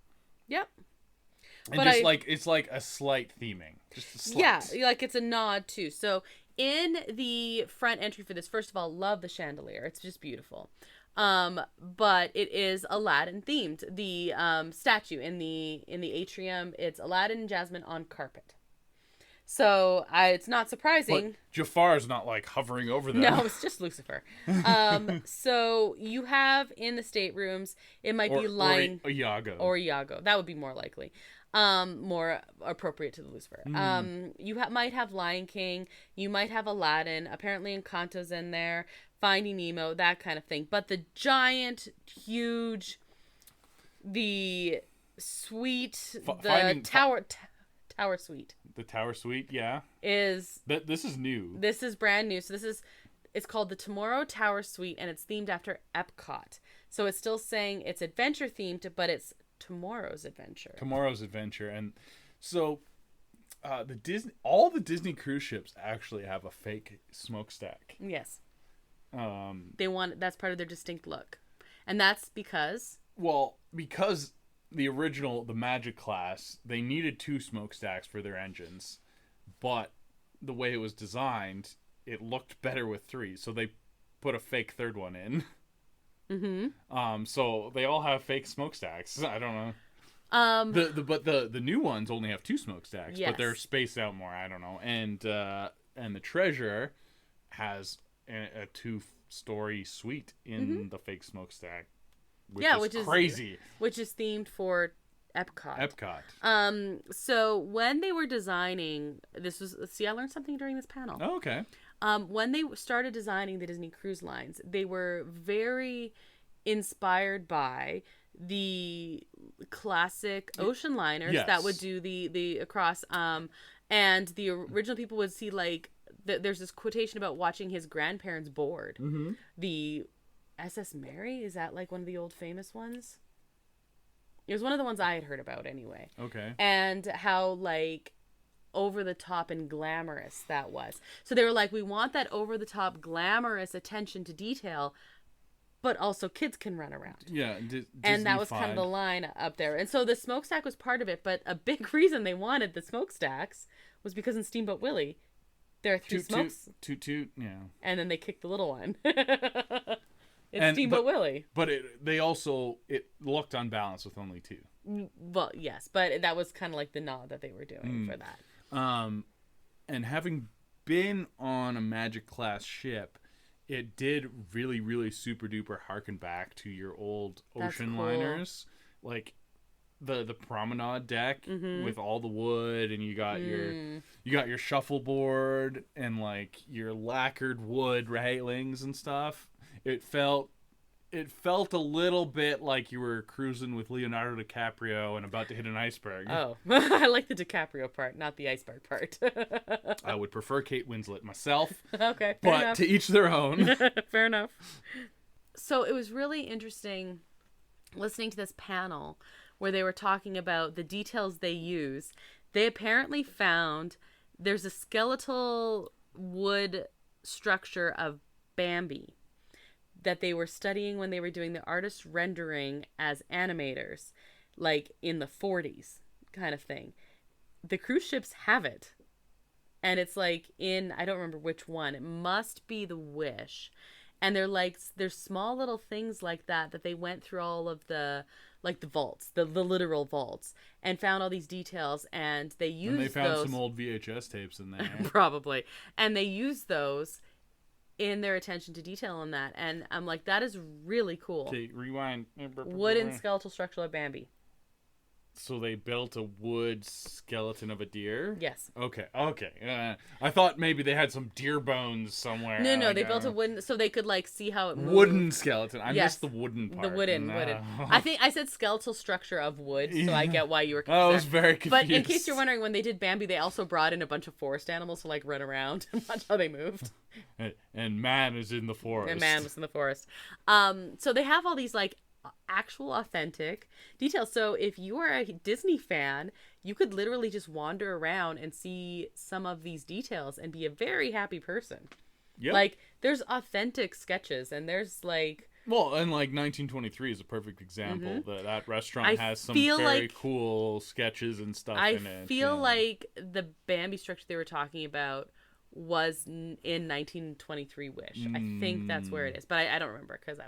Yep. And but just, it's like a slight theming. Just a slight. Yeah, like, it's a nod, too. So, in the front entry for this, first of all, love the chandelier. It's just beautiful. But it is Aladdin themed. The statue in the atrium, it's Aladdin and Jasmine on carpet. So it's not surprising. But Jafar's not like hovering over them. No, it's just Lucifer. So you have in the staterooms, it might be Lion or Iago. Or Iago. That would be more likely. More appropriate to the Lucifer. You might have Lion King. You might have Aladdin. Apparently Encanto's in there. Finding Nemo, that kind of thing. But the giant, huge, the suite, tower suite. The tower suite, yeah. This is new. This is brand new. So it's called the Tomorrow Tower Suite, and it's themed after Epcot. So it's still saying it's adventure themed, but it's Tomorrow's Adventure. Tomorrow's Adventure, and so all the Disney cruise ships actually have a fake smokestack. Yes. That's part of their distinct look. And that's because the Magic class, they needed 2 smokestacks for their engines, but the way it was designed, it looked better with 3, so they put a fake third one in. Mm-hmm. So they all have fake smokestacks. I don't know. But the new ones only have 2 smokestacks, yes. But they're spaced out more. I don't know. And the Treasure has a 2-story suite in the fake smokestack, which is crazy. Which is themed for Epcot. So when they were designing, I learned something during this panel. Oh, okay. When they started designing the Disney Cruise Lines, they were very inspired by the classic ocean liners that would do the across. And the original people would see, like, there's this quotation about watching his grandparents board. Mm-hmm. The SS Mary, is that like one of the old famous ones? It was one of the ones I had heard about anyway. Okay. And how, like, over the top and glamorous that was. So they were like, we want that over the top glamorous attention to detail, but also kids can run around. Yeah. And that was kind of the line up there. And so the smokestack was part of it, but a big reason they wanted the smokestacks was because in Steamboat Willie, there are 3 smokes. Toot, yeah. And then they kick the little one. It's Steamboat Willie. But it looked unbalanced with only 2. Well, yes, but that was kind of like the nod that they were doing for that. And having been on a Magic class ship, it did really, really super duper harken back to your old ocean liners, like the promenade deck with all the wood, and you got your shuffleboard and like your lacquered wood railings and stuff. It felt a little bit like you were cruising with Leonardo DiCaprio and about to hit an iceberg. Oh, I like the DiCaprio part, not the iceberg part. I would prefer Kate Winslet myself. Okay, fair enough. To each their own. Fair enough. So it was really interesting listening to this panel where they were talking about the details they use. They apparently found there's a skeletal wood structure of Bambi that they were studying when they were doing the artist rendering as animators, like in the 40s kind of thing. The cruise ships have it. And it's like I don't remember which one. It must be the Wish. And they're like, there's small little things like that they went through all of the, like the vaults, the literal vaults, and found all these details, and they used those. And they found some old VHS tapes in there. Probably. And they used those in their attention to detail on that. And I'm like, that is really cool. Okay, rewind. Wooden skeletal structure of Bambi. So they built a wood skeleton of a deer? Yes. Okay. I thought maybe they had some deer bones somewhere. No, they built a wooden, so they could like see how it moved. Wooden skeleton. I Yes. missed the wooden part. The wooden. I think I said skeletal structure of wood, so I get why you were confused. I was very confused. But in case you're wondering, when they did Bambi, they also brought in a bunch of forest animals to like run around and watch how they moved. And man is in the forest. And man was in the forest. So they have all these like actual authentic details. So if you are a Disney fan, you could literally just wander around and see some of these details and be a very happy person. Yep. Like there's authentic sketches and there's like, well, and like 1923 is a perfect example. That restaurant has some very like, cool sketches and stuff in it. I feel like the Bambi structure they were talking about was in 1923 Wish. I think that's where it is, but I don't remember because I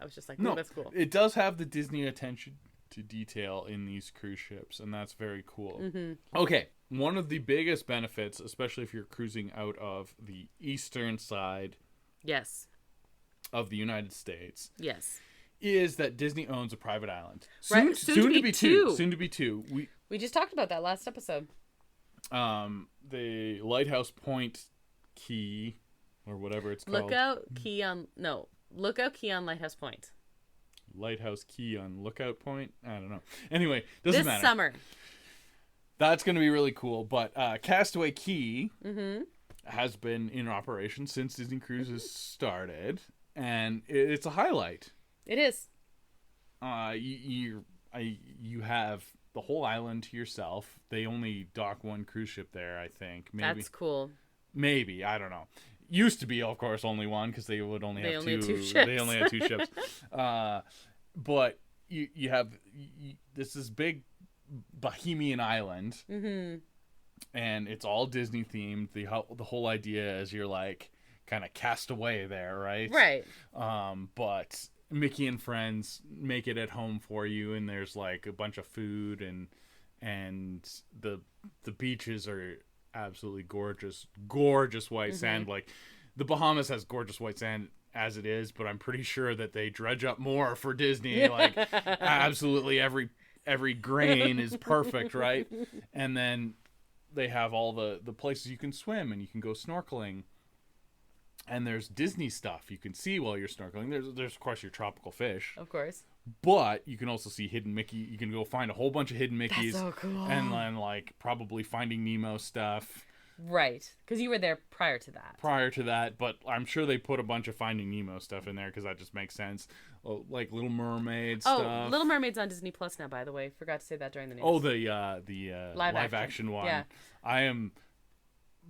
was just like, no, that's cool. It does have the Disney attention to detail in these cruise ships, and that's very cool. Okay, one of the biggest benefits, especially if you're cruising out of the eastern side of the United States, is that Disney owns a private island. Soon to be two. Soon to be two. We just talked about that last episode. The Lighthouse Point Key, or whatever it's called. Lookout Key on Lighthouse Point. Lighthouse Key on Lookout Point? I don't know. Anyway, doesn't matter. This summer. That's going to be really cool. But Castaway Key has been in operation since Disney Cruises started, and it's a highlight. It is. You have the whole island to yourself. They only dock one cruise ship there, I think. Maybe. That's cool. Maybe. I don't know. Used to be, of course, only one because they would only have two. Ships. They only had two ships. But you have this is big Bohemian island, and it's all Disney themed. The whole idea is you're like kind of cast away there, right? Right. But Mickey and friends make it at home for you, and there's like a bunch of food, and the beaches are absolutely gorgeous white sand. Like the Bahamas has gorgeous white sand as it is, but I'm pretty sure that they dredge up more for Disney. Like absolutely every grain is perfect, right? And then they have all the places you can swim and you can go snorkeling. And there's Disney stuff you can see while you're snorkeling. There's of course your tropical fish. Of course. But you can also see hidden Mickey. You can go find a whole bunch of hidden Mickeys. That's so cool. And then like probably Finding Nemo stuff. Right. Because you were there prior to that. But I'm sure they put a bunch of Finding Nemo stuff in there because that just makes sense. Like Little Mermaid stuff. Oh, Little Mermaid's on Disney Plus now, by the way. Forgot to say that during the news. Oh, the live action one. Yeah.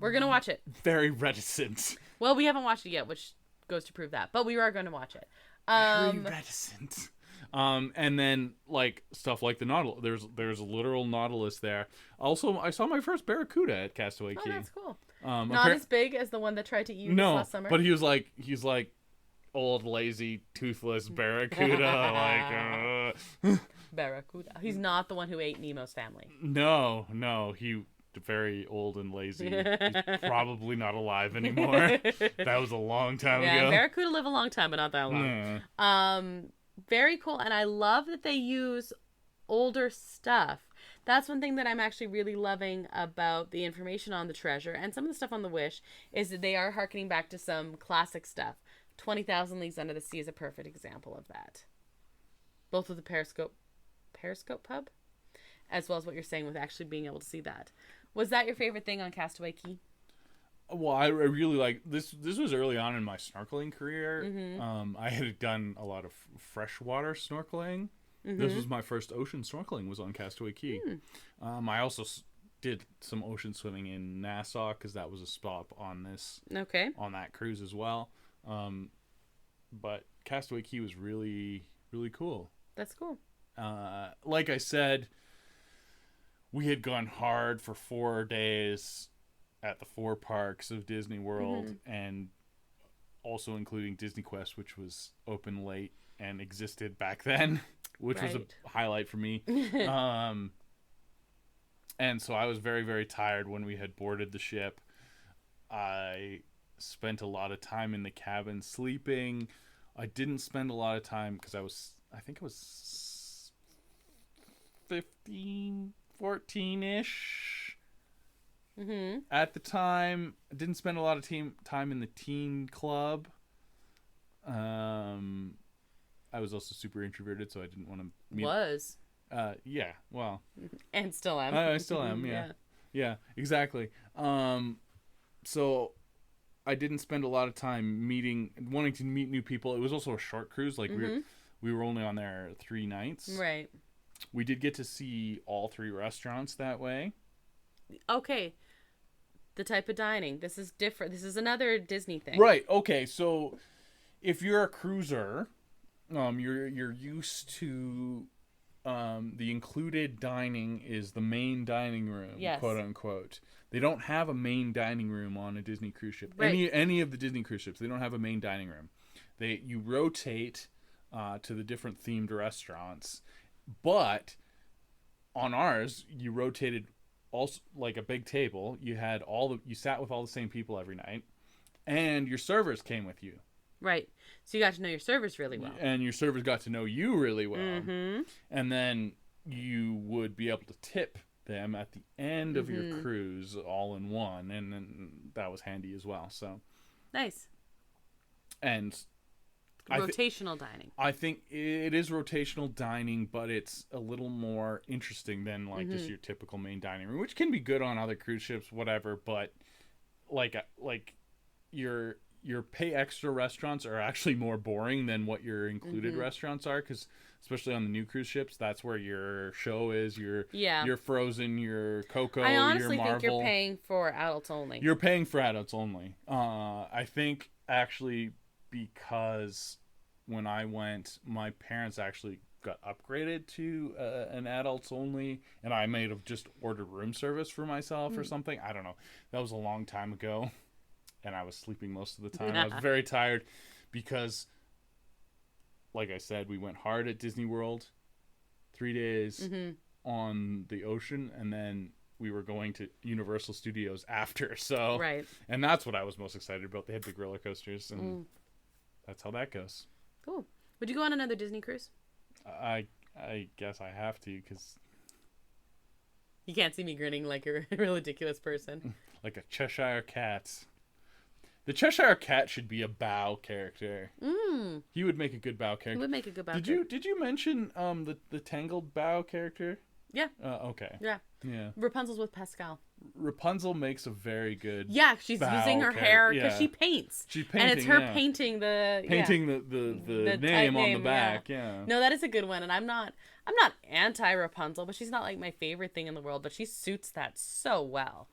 We're going to watch it. Very reticent. Well, we haven't watched it yet, which goes to prove that. But we are going to watch it. Very reticent. And then like stuff like the Nautilus. There's a literal Nautilus there. Also, I saw my first barracuda at Castaway Key. Oh, that's cool. Not as big as the one that tried to eat you last summer. But he's like old, lazy, toothless barracuda. Barracuda. He's not the one who ate Nemo's family. No, he very old and lazy. He's probably not alive anymore. That was a long time ago. Barracuda live a long time, but not that long. Very cool, and I love that they use older stuff. That's one thing that I'm actually really loving about the information on the Treasure and some of the stuff on the Wish is that they are harkening back to some classic stuff. 20,000 Leagues Under the Sea is a perfect example of that. Both with the Periscope pub, as well as what you're saying with actually being able to see that. Was that your favorite thing on Castaway Key? Well, I really like this. This was early on in my snorkeling career. I had done a lot of freshwater snorkeling. This was my first ocean snorkeling was on Castaway Key. I also did some ocean swimming in Nassau because that was a stop on on that cruise as well. But Castaway Key was really, really cool. That's cool. Like I said, we had gone hard for 4 days at the 4 parks of Disney World, and also including Disney Quest, which was open late and existed back then, which was a highlight for me. And so I was very, very tired when we had boarded the ship. I spent a lot of time in the cabin sleeping. I didn't spend a lot of time because I think it was 15, 14-ish. Mm-hmm. At the time, I didn't spend a lot of time in the teen club. I was also super introverted, so I didn't want to meet. Was. Yeah, well. And still am. I still am, yeah. Yeah, exactly. So I didn't spend a lot of time wanting to meet new people. It was also a short cruise. Like, we were only on there 3 nights. Right. We did get to see all 3 restaurants that way. Okay. The type of dining. This is different. This is another Disney thing. Right. Okay. So if you're a cruiser, you're used to the included dining is the main dining room, yes. quote unquote. They don't have a main dining room on a Disney cruise ship. Right. Any of the Disney cruise ships, they don't have a main dining room. You rotate to the different themed restaurants, but on ours you rotated also like a big table. You had you sat with all the same people every night, and your servers came with you. Right. So you got to know your servers really well. And your servers got to know you really well. Mm-hmm. And then you would be able to tip them at the end of your cruise all in one. And then that was handy as well. So nice. And rotational dining. I think it is rotational dining, but it's a little more interesting than like just your typical main dining room, which can be good on other cruise ships, whatever. But like your pay extra restaurants are actually more boring than what your included restaurants are, because especially on the new cruise ships, that's where your show is. Your Frozen, your Coco, I honestly your Marvel. think you're paying for adults only. You're paying for adults only. I think actually because when I went, my parents actually got upgraded to an adults only, and I may have just ordered room service for myself or something. I don't know. That was a long time ago. And I was sleeping most of the time. I was very tired because, like I said, we went hard at Disney World, 3 days on the ocean, and then we were going to Universal Studios after. So, right. And that's what I was most excited about. They had big roller coasters, and that's how that goes. Cool. Would you go on another Disney cruise? I guess I have to, because you can't see me grinning like a ridiculous person. Like a Cheshire Cat. The Cheshire Cat should be a bow character. He would make a good bow character. He would make a good bow character. Did you mention the Tangled bow character? Yeah. Okay. Yeah. Yeah. Rapunzel's with Pascal. Rapunzel makes a very good. Yeah, she's using her hair because she paints. She's painting, and it's her painting the name on the back. Yeah. No, that is a good one, and I'm not anti Rapunzel, but she's not like my favorite thing in the world. But she suits that so well.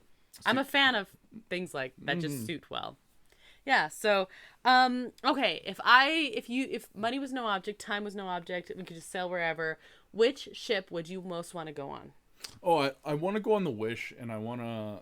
I'm a fan of things like that just suit well. Yeah, so okay, if money was no object, time was no object, we could just sail wherever, which ship would you most want to go on? Oh, I want to go on the Wish, and I want to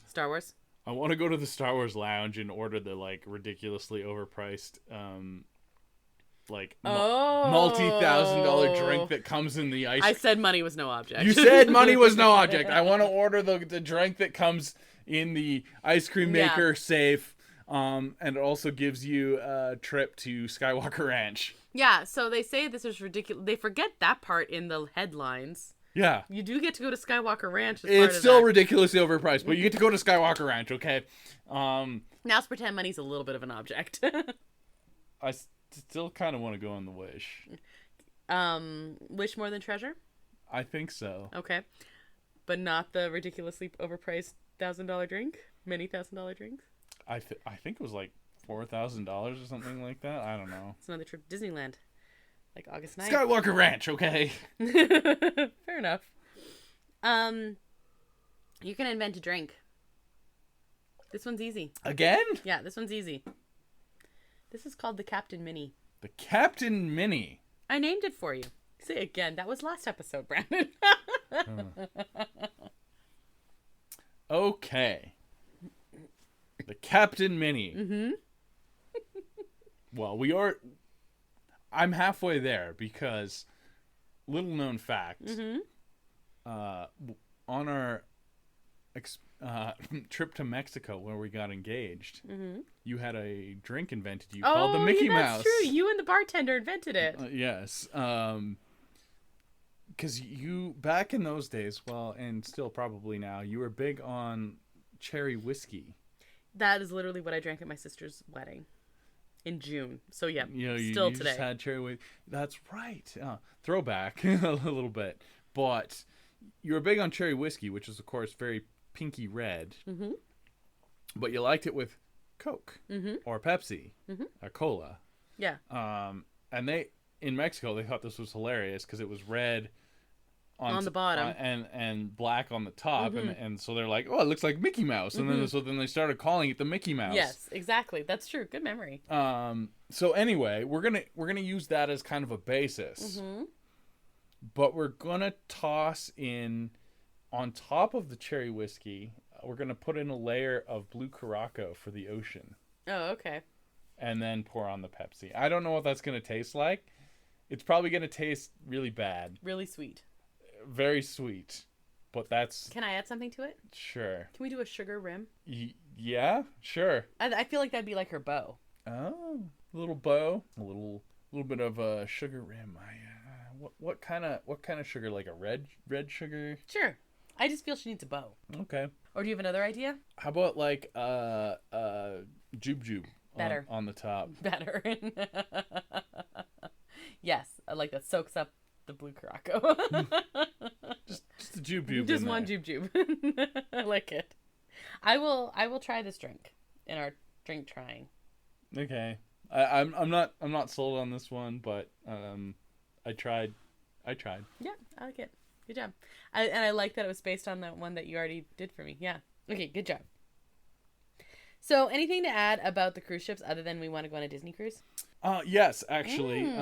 Star Wars? I want to go to the Star Wars lounge and order the like ridiculously overpriced multi-$1,000 drink that comes in the ice. I said money was no object. You said money was no object. I want to order the drink that comes in the ice cream maker safe. And it also gives you a trip to Skywalker Ranch. Yeah, so they say this is ridiculous. They forget that part in the headlines. Yeah. You do get to go to Skywalker Ranch. It's still ridiculously overpriced, but you get to go to Skywalker Ranch, okay? Now let's pretend money's a little bit of an object. I still kind of want to go on the Wish. Wish more than treasure? I think so. Okay. But not the ridiculously overpriced $1,000 drink? Many $1,000 drinks? I think it was like $4,000 or something like that. I don't know. It's another trip to Disneyland. Like August 9th. Skywalker Ranch, okay. Fair enough. You can invent a drink. This one's easy. Again? Yeah, this one's easy. This is called the Captain Minnie. The Captain Minnie. I named it for you. Say again. That was last episode, Brandon. Okay. The Captain Minnie. Mm-hmm. Well, I'm halfway there because, little known fact, on our trip to Mexico where we got engaged, you had a drink invented called the Mickey Mouse. That's true. You and the bartender invented it. Yes. because you back in those days, well, and still probably now, you were big on cherry whiskey. That is literally what I drank at my sister's wedding in June. So yeah, You still you today. just had cherry whiskey. That's right. Throwback a little bit, but you were big on cherry whiskey, which is of course very pinky red. Mm-hmm. But you liked it with Coke or Pepsi or cola. Yeah. And they in Mexico they thought this was hilarious because it was red on the bottom and black on the top, and so they're like, oh, it looks like Mickey Mouse, and then they started calling it the Mickey Mouse. Yes, exactly. That's true. Good memory. So anyway, we're gonna use that as kind of a basis, but we're gonna toss in on top of the cherry whiskey. We're gonna put in a layer of blue Curaçao for the ocean. Oh, okay. And then pour on the Pepsi. I don't know what that's gonna taste like. It's probably gonna taste really bad. Really sweet. Very sweet, but that's... Can I add something to it? Sure. Can we do a sugar rim? Yeah, sure. I feel like that'd be like her bow. Oh, a little bow, a little bit of a sugar rim. What kind of sugar? Like a red sugar? Sure. I just feel she needs a bow. Okay. Or do you have another idea? How about like jube Better on the top? Better. Yes, I like that. Soaks up the blue Curaçao. just a jube. Just one jube. I like it. I will try this drink in our drink trying. Okay. I'm not sold on this one, but I tried. Yeah, I like it. Good job. I like that it was based on that one that you already did for me. Yeah. Okay, good job. So, anything to add about the cruise ships other than we want to go on a Disney cruise? Yes, actually.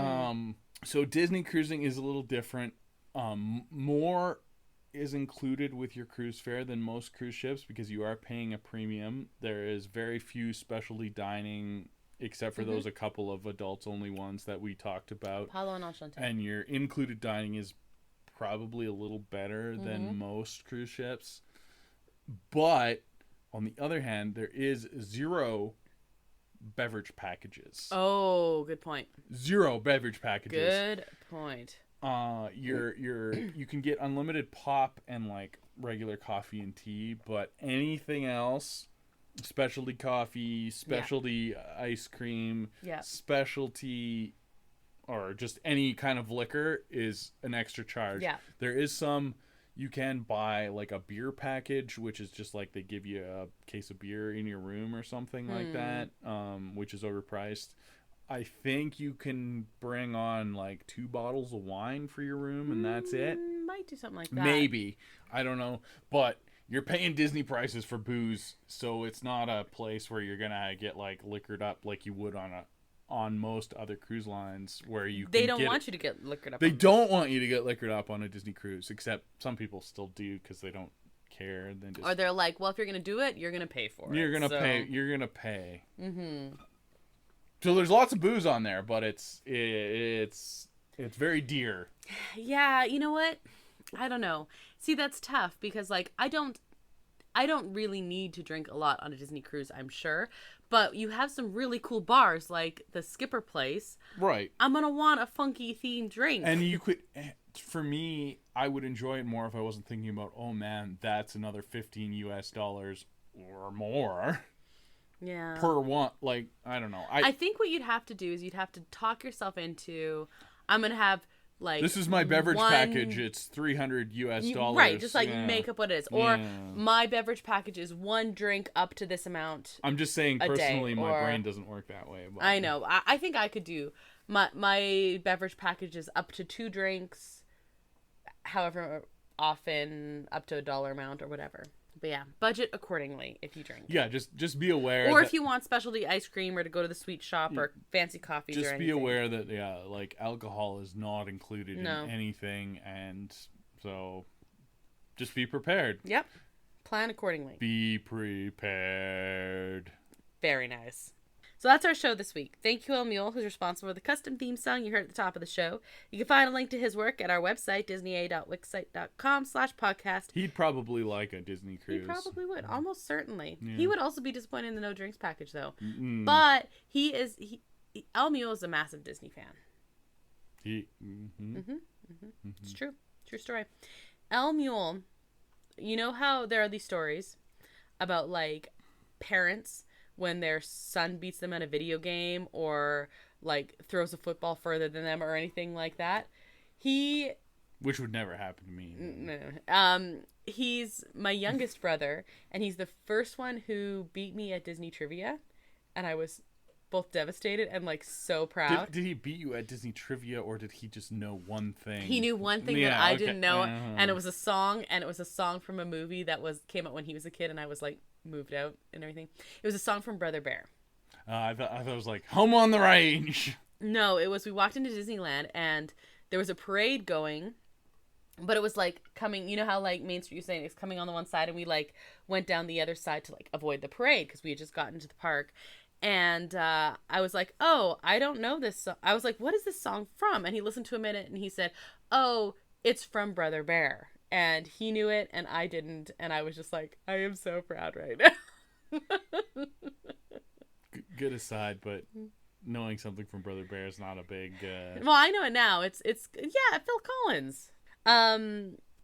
So Disney cruising is a little different. More is included with your cruise fare than most cruise ships because you are paying a premium. There is very few specialty dining, except for those a couple of adults only ones that we talked about. Palo and Enchanté. And your included dining is probably a little better than most cruise ships. But on the other hand, there is 0 beverage packages. Oh, good point. 0 beverage packages. Good point. You can get unlimited pop and like regular coffee and tea, but anything else, specialty coffee, specialty ice cream, specialty or just any kind of liquor is an extra charge. Yeah. There is some you can buy like a beer package, which is just like they give you a case of beer in your room or something like that, which is overpriced. I think you can bring on like 2 bottles of wine for your room and that's it. Might do something like that. Maybe. I don't know. But you're paying Disney prices for booze, so it's not a place where you're going to get like liquored up like you would on most other cruise lines where they don't want you to get liquored up. They don't want you to get liquored up on a Disney cruise, except some people still do because they don't care. Or they're like, well, if you're gonna do it, you're gonna pay for it. You're gonna pay. So there's lots of booze on there, but it's very dear. Yeah, you know what? I don't know. See, that's tough because like I don't really need to drink a lot on a Disney cruise, I'm sure. But you have some really cool bars like the Skipper place. Right. I'm going to want a funky themed drink. And you could, for me, I would enjoy it more if I wasn't thinking about, oh man, that's another $15 or more. Yeah. Per one. Like, I don't know. I think what you'd have to do is you'd have to talk yourself into, I'm going to have like this is my beverage package. It's $300. Right, just like make up what it is. Or my beverage package is 1 drink up to this amount. I'm just saying personally, my brain doesn't work that way. But I know. I think I could do my beverage package is up to 2 drinks, however often, up to $1 amount or whatever. But yeah, budget accordingly if you drink. Yeah, just be aware. Or if you want specialty ice cream or to go to the sweet shop or fancy coffees or anything. Just be aware that, like alcohol is not included in anything. And so just be prepared. Yep. Plan accordingly. Be prepared. Very nice. So that's our show this week. Thank you, Mule, who's responsible for the custom theme song you heard at the top of the show. You can find a link to his work at our website, disneya.wixsite.com/podcast. He'd probably like a Disney cruise. He probably would, almost certainly. Yeah. He would also be disappointed in the no drinks package, though. But El Mule is a massive Disney fan. It's It's true. True story. El Mule, you know how there are these stories about, like, parents when their son beats them at a video game or, like, throws a football further than them or anything like that? Which would never happen to me. No. He's my youngest brother, and he's the first one who beat me at Disney trivia, and I was both devastated and, like, so proud. Did he beat you at Disney trivia, or did he just know one thing? He knew one thing that I didn't know, and it was a song, from a movie that came out when he was a kid, and I was, like, moved out and everything. It was a song from Brother Bear. I thought it was like Home on the Range. No, it was, we walked into Disneyland, and there was a parade going, but it was, like, coming, you know how, like, Main Street, you're saying, it's coming on the one side, and we, like, went down the other side to, like, avoid the parade, because we had just gotten to the park. And I was like, oh, I don't know this song. I was like, what is this song from? And he listened to a minute, and he said, oh, it's from Brother Bear. And he knew it, and I didn't. And I was just like, I am so proud right now. Good aside, but knowing something from Brother Bear is not a big... Well, I know it now. It's Phil Collins.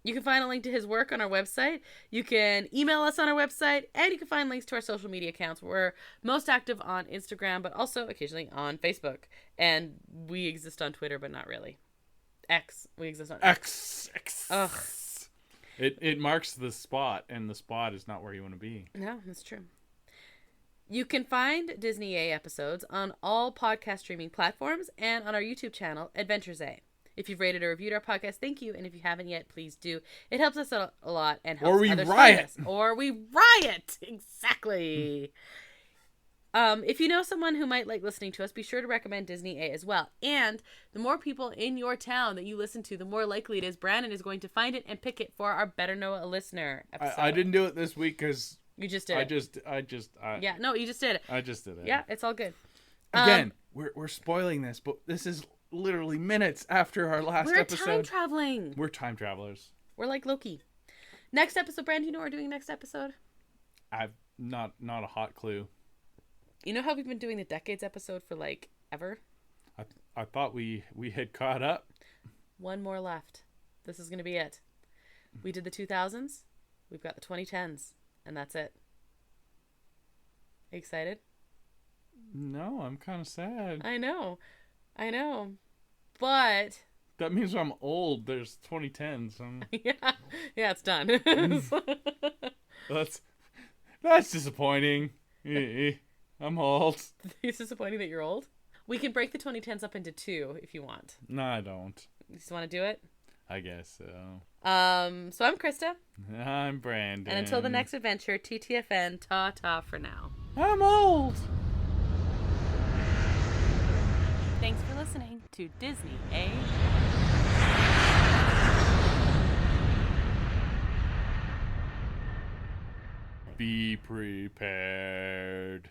You can find a link to his work on our website. You can email us on our website, and you can find links to our social media accounts. We're most active on Instagram, but also occasionally on Facebook. And we exist on Twitter, but not really. X. We exist on X. Ugh. It marks the spot, and the spot is not where you want to be. No, that's true. You can find Disney A episodes on all podcast streaming platforms and on our YouTube channel, Adventures A. If you've rated or reviewed our podcast, thank you. And if you haven't yet, please do. It helps us a lot and helps others find us. Or we riot. Exactly. If you know someone who might like listening to us, be sure to recommend Disney A as well. And the more people in your town that you listen to, the more likely it is Brandon is going to find it and pick it for our Better Know a Listener episode. I didn't do it this week because... You just did it. Yeah, no, you just did it. I just did it. Yeah, it's all good. Again, we're spoiling this, but this is literally minutes after our last episode. We're time traveling. We're time travelers. We're like Loki. Next episode, Brandon, you know what we're doing next episode? I've not a hot clue. You know how we've been doing the decades episode for like ever? I thought we had caught up. One more left. This is going to be it. We did the 2000s. We've got the 2010s. And that's it. Are you excited? No, I'm kind of sad. I know. But... That means I'm old. There's 2010s. Yeah, it's done. That's disappointing. I'm old. It's disappointing that you're old? We can break the 2010s up into two if you want. No, I don't. You just want to do it? I guess so. So I'm Krysta. I'm Brandon. And until the next adventure, TTFN, ta-ta for now. I'm old. Thanks for listening to Disney A. Be prepared.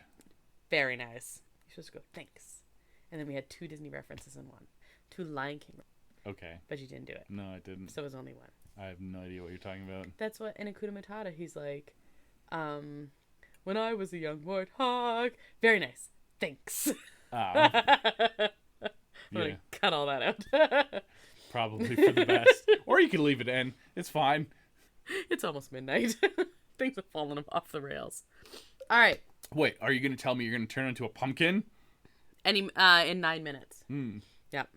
Very nice. You're supposed to go, thanks. And then we had two Disney references in one. Two Lion King. Okay. But you didn't do it. No, I didn't. So it was only one. I have no idea what you're talking about. That's what in Hakuna Matata he's like, when I was a young warthog. Very nice. Thanks. Oh. I'm Yeah. gonna cut all that out. Probably for the best. Or you can leave it in. It's fine. It's almost midnight. Things have fallen off the rails. All right. Wait, are you going to tell me you're going to turn into a pumpkin? In 9 minutes. Hmm. Yep.